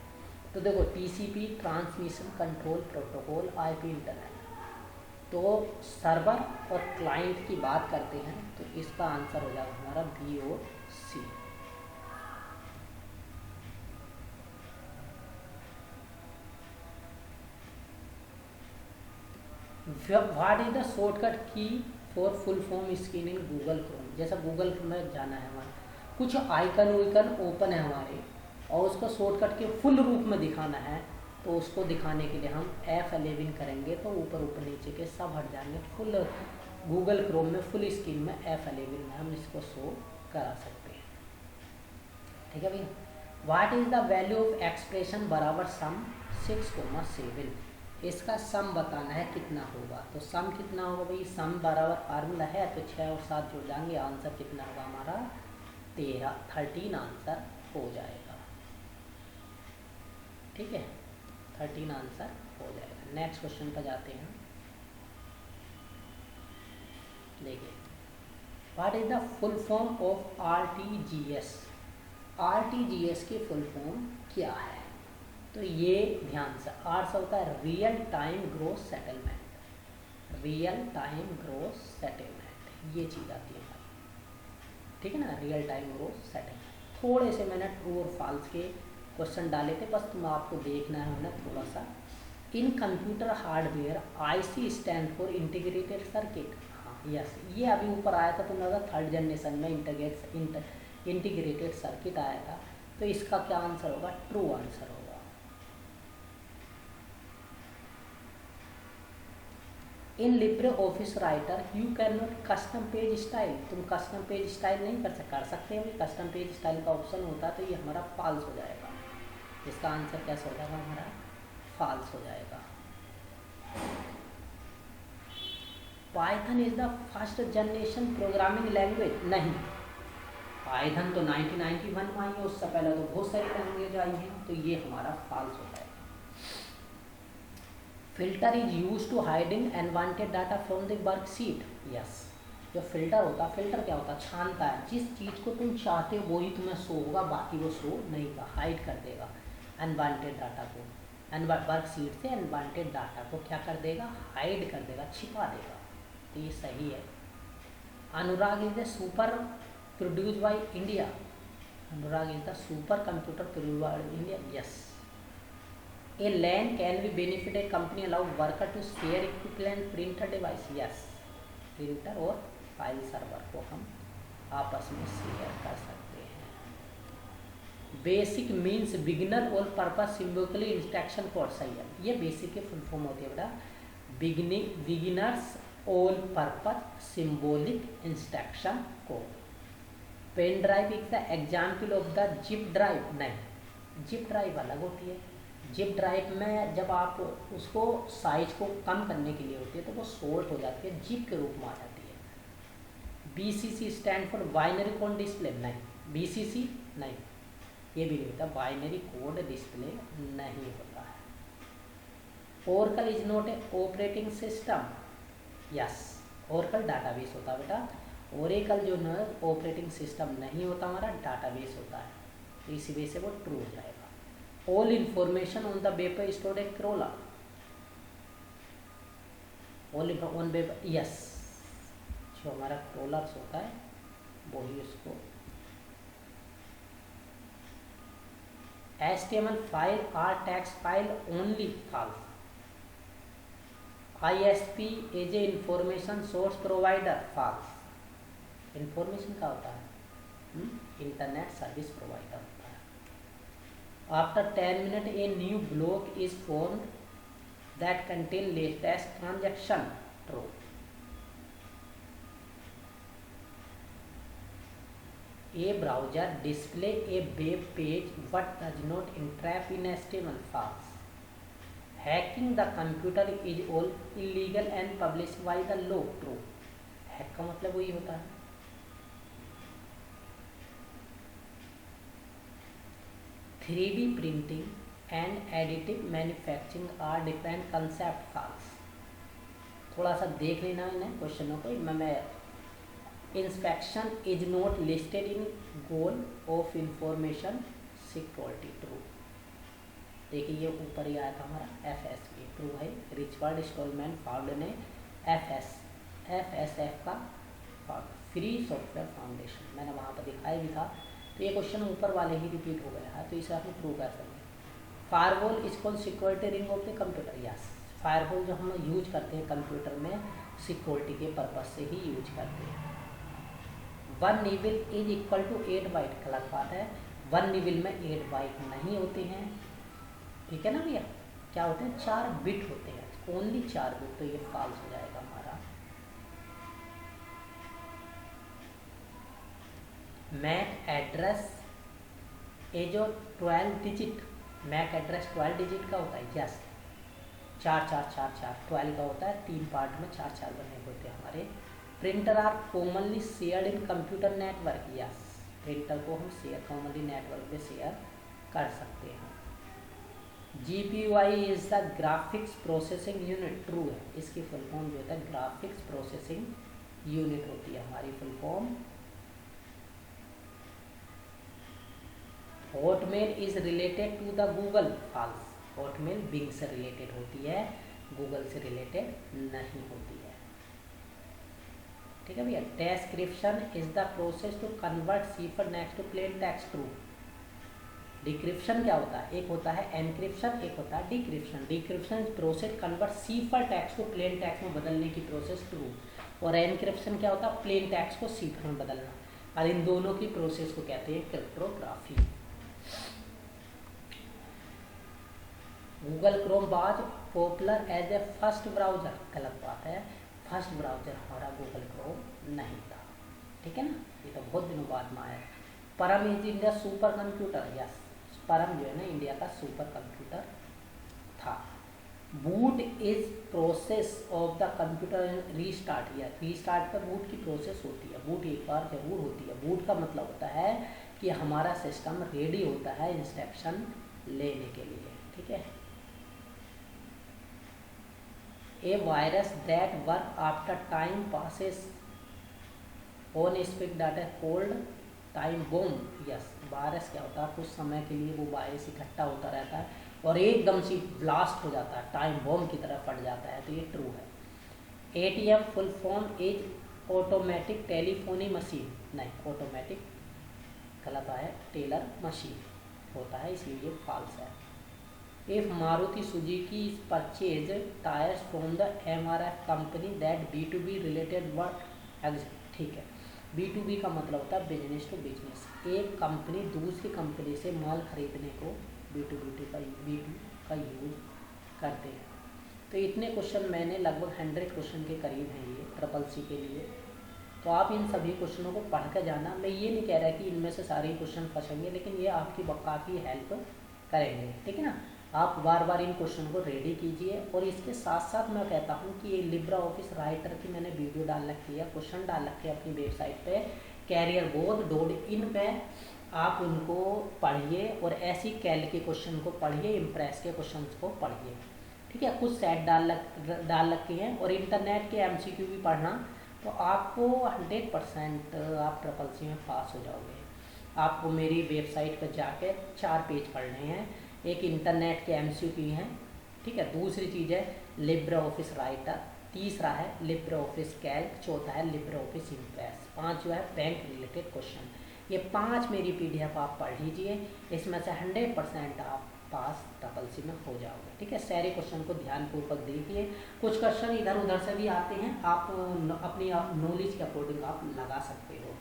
[SPEAKER 1] तो देखो TCP transmission control protocol, IP internet, तो सर्वर और क्लाइंट की बात करते हैं तो इसका आंसर हो जाएगा हमारा B और C। What is the shortcut key for full form screen in Google Chrome. जैसा गूगल क्रोम में जाना है हमारा, कुछ आइकन वाइकन ओपन है हमारे और उसको शॉर्टकट के फुल रूप में दिखाना है, तो उसको दिखाने के लिए हम F11 करेंगे तो ऊपर ऊपर नीचे के सब हट जाएंगे। फुल गूगल क्रोम में फुल स्क्रीन में F11 में हम इसको शो करा सकते हैं। ठीक है भैया। What is the value of expression बराबर सम 6,7। इसका सम बताना है कितना होगा। तो सम कितना होगा भाई, सम बराबर फार्मूला है तो 6 और 7 जुड़ जाएंगे, आंसर कितना होगा हमारा 13 आंसर हो जाएगा। ठीक है, 13 आंसर हो जाएगा। नेक्स्ट क्वेश्चन पर जाते हैं। देखिए, what is the full form of RTGS। RTGS की फुल फॉर्म क्या है, तो ये ध्यान से, आर से होता है real time gross settlement. Real time gross settlement ये चीज़ आती है हमारी। ठीक है ना, रियल टाइम ग्रोस सेटलमेंट। थोड़े से मैंने ट्रू और फॉल्स के क्वेश्चन डाले थे, बस तुम आपको देखना है उन्हें थोड़ा सा। इन computer hardware IC stand for integrated circuit. हाँ यस, ये अभी ऊपर आया था, तुमने कहा 3rd जनरेशन में इंटीग्रेटेड सर्किट आया था, तो इसका क्या आंसर होगा, ट्रू आंसर होगा। इन LibreOffice writer you can not custom page style. तुम कस्टम पेज स्टाइल नहीं कर सकते हैं, कस्टम पेज स्टाइल का ऑप्शन होता है, तो ये हमारा फॉल्स हो जाएगा। इसका आंसर कैसा हो जाएगा हमारा, फॉल्स हो जाएगा। Python is the first generation programming language. नहीं, पाइथन तो 1991 में आई है, उससे पहले तो बहुत सारी लैंग्वेज आई हैं, तो ये हमारा फॉल्स हो जाएगा। Filter is use to hiding unwanted data from the worksheet. Yes, जो फिल्टर होता है, फिल्टर क्या होता है, छानता है, जिस चीज़ को तुम चाहते हो वही तुम्हें शो होगा, बाकी वो शो नहीं का, हाइड कर देगा अनवांटेड डाटा को। वर्कशीट से अनवांटेड डाटा को क्या कर देगा, हाइड कर देगा, छिपा देगा, तो ये सही है। Anurag is the super produce by India. Anurag is the super computer produce by India. Yes. A LAN can be benefit a company allow worker to share equivalent printer device. Yes, printer और file server को हम आपस में share कर सकते हैं। Basic means beginner और purpose symbolically instruction code. सही है, ये बेसिक की फुल फॉर्म होती है बेटा, beginners all purpose symbolic instruction code. Pen drive is the example of the zip drive. नहीं, जिप ड्राइव अलग होती है। जिप ड्राइव में जब आप उसको साइज को कम करने के लिए होती है तो वो शॉर्ट हो जाती है, जिप के रूप में आ जाती है। BCC stand for binary code display. नहीं, BCC नहीं, ये भी नहीं होता, बाइनरी कोड डिस्प्ले नहीं होता है। Oracle is not a operating system. Yes, Oracle database होता है बेटा। ओरेकल जो है ऑपरेटिंग सिस्टम नहीं होता, हमारा डाटाबेस होता है, तो इसी वजह से वो ट्रू हो जाएगा। All information on the paper stored at Corolla. All on paper, yes, जो हमारा Corolla होता है वही उसको। HTML file are text file only, false. ISP is a information source provider, false. Information का होता है internet service provider. After 10 minutes, a new block is formed that contain latest transaction. True. A browser display a web page but does not entrap in HTML. False. Hacking the computer is all illegal and published by the law. True. Hack का मतलब वही होता है। Three printing and additive manufacturing are different concept. False. थोड़ा सा देख लेना इन्हें क्वेश्चनों को। मैं inspection is not listed in goal of information security. True. देखिए ये ऊपर ही आया था हमारा FSP, ट्रू है। रिचर्ड स्टॉलमैन फाउंड ने FSF का फ्री सॉफ्टवेयर फाउंडेशन, मैंने वहाँ पर दिखाया भी था, तो ये क्वेश्चन ऊपर वाले ही रिपीट हो गया है, तो इसे आप प्रूव कर सकते हैं। Firewall is called security ring of the computer. Yes, firewall जो हम यूज करते हैं कंप्यूटर में सिक्योरिटी के पर्पज से ही यूज करते हैं। 1 निविल इज इक्वल टू 8 बाइट, गलत बात है। 1 निविल में 8 बाइट नहीं होते हैं, ठीक है ना भैया, क्या होते हैं 4 बिट होते हैं, ओनली 4 बिट, तो ये फॉल्स हो जाएगा हमारा। मैक एड्रेस ये जो 12 डिजिट, मैक एड्रेस 12 डिजिट का होता है, यस 4444 12 का होता है, 3 पार्ट में 4 बने होते हैं हमारे। Printer are commonly shared in computer network, yes printer को हम कॉमनली नेटवर्क पे शेयर कर सकते हैं। GPUI is the graphics processing unit, true है, इसकी फुल फॉर्म जो होता है ग्राफिक्स प्रोसेसिंग यूनिट होती है हमारी full form. Hotmail is related to the Google, false, Hotmail Bing से रिलेटेड होती है, गूगल से रिलेटेड नहीं होती है, ठीक है भैया। Decryption is the process to convert cipher next to plain text, true. Decryption क्या होता है, एक होता है एनक्रिप्शन, एक होता है डिक्रिप्शन। डिक्रिप्शन प्रोसेस कन्वर्ट सिफर टेक्स्ट को प्लेन टेक्स्ट में बदलने की प्रोसेस, ट्रू। और एनक्रिप्शन क्या होता है, प्लेन टेक्स्ट को सिफर में बदलना, और इन दोनों की प्रोसेस को कहते हैं cryptography. Google Chrome was popular as a first browser, गलत बात है, फर्स्ट ब्राउज़र हमारा गूगल क्रोम नहीं था, ठीक है ना, ये तो बहुत दिनों बाद में आया। परम is India super computer, yes परम जो है ना इंडिया का सुपर कंप्यूटर था। Boot is process of the computer restart, या रीस्टार्ट पर बूट की प्रोसेस होती है, बूट एक बार जरूर होती है। बूट का मतलब होता है कि हमारा सिस्टम रेडी होता है इंस्ट्रक्शन लेने के लिए, ठीक है। A virus that work after time passes on speed data cold time bomb, yes virus क्या होता है, कुछ समय के लिए वो वायरस इकट्ठा होता रहता है और एकदम से ब्लास्ट हो जाता है, टाइम बॉम्ब की तरह फट जाता है, तो ये ट्रू है। ATM full form is automatic telephony machine, नहीं ऑटोमेटिक गलत है, टेलर मशीन होता है, इसलिए फॉल्स है। If Maruti Suzuki is purchase tyres from the MRF company that B2B related work, ठीक है, B2B का मतलब होता है बिजनेस टू बिजनेस, एक कंपनी दूसरी कंपनी से माल खरीदने को B2B का यूज करते हैं। तो इतने क्वेश्चन मैंने लगभग 100 क्वेश्चन के करीब हैं ये CCC के लिए, तो आप इन सभी क्वेश्चनों को पढ़ कर जाना। मैं ये नहीं कह रहा कि इनमें से सारे क्वेश्चन फंसेंगे, लेकिन ये आपकी काफ़ी हेल्प करेंगे, ठीक है ना। आप बार बार इन क्वेश्चन को रेडी कीजिए, और इसके साथ साथ मैं कहता हूँ कि ये लिब्रा ऑफिस राइटर की मैंने वीडियो डाल रखी है, क्वेश्चन डाल रखे हैं अपनी वेबसाइट पे careerboard.in पे, आप उनको पढ़िए और ऐसी कैल के क्वेश्चन को पढ़िए, इम्प्रेस के क्वेश्चन को पढ़िए, ठीक है। कुछ सेट डाल रखे हैं, और इंटरनेट के MCQ भी पढ़ना, तो आपको 100% आप CCC में पास हो जाओगे। आपको मेरी वेबसाइट पर जाके 4 पेज पढ़ने हैं, एक इंटरनेट के MCQ हैं, ठीक है, दूसरी चीज़ है लिब्रा ऑफिस राइटर, तीसरा है लिब्रा ऑफिस कैल्क, चौथा है लिब्रा ऑफिस इम्प्रेस, 5 जो है बैंक रिलेटेड क्वेश्चन। ये 5 मेरी PDF आप पढ़ लीजिए, इसमें से 100% आप पास CCC में हो जाओगे, ठीक है। सारे क्वेश्चन को ध्यानपूर्वक देखिए, कुछ क्वेश्चन इधर उधर से भी आते हैं, आप अपनी नॉलेज के अकॉर्डिंग आप लगा सकते हो,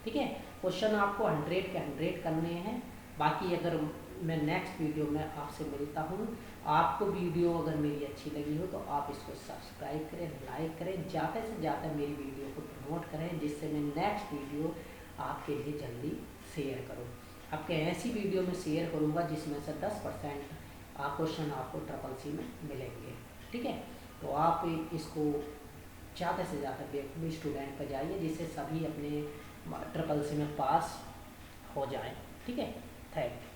[SPEAKER 1] ठीक है। क्वेश्चन आपको 100 के 100 करने हैं। बाकी अगर मैं नेक्स्ट वीडियो में आपसे मिलता हूँ, आपको वीडियो अगर मेरी अच्छी लगी हो तो आप इसको सब्सक्राइब करें, लाइक करें, ज़्यादा से ज़्यादा मेरी वीडियो को प्रमोट करें, जिससे मैं नेक्स्ट वीडियो आपके लिए जल्दी शेयर करूँ। आपके ऐसी वीडियो में शेयर करूँगा जिसमें से 10% क्वेश्चन आपको CCC में मिलेंगे, ठीक है। तो आप इसको ज़्यादा से ज़्यादा स्टूडेंट पर जाइए, जिससे सभी अपने CCC में पास हो जाएं, ठीक है। Thank you.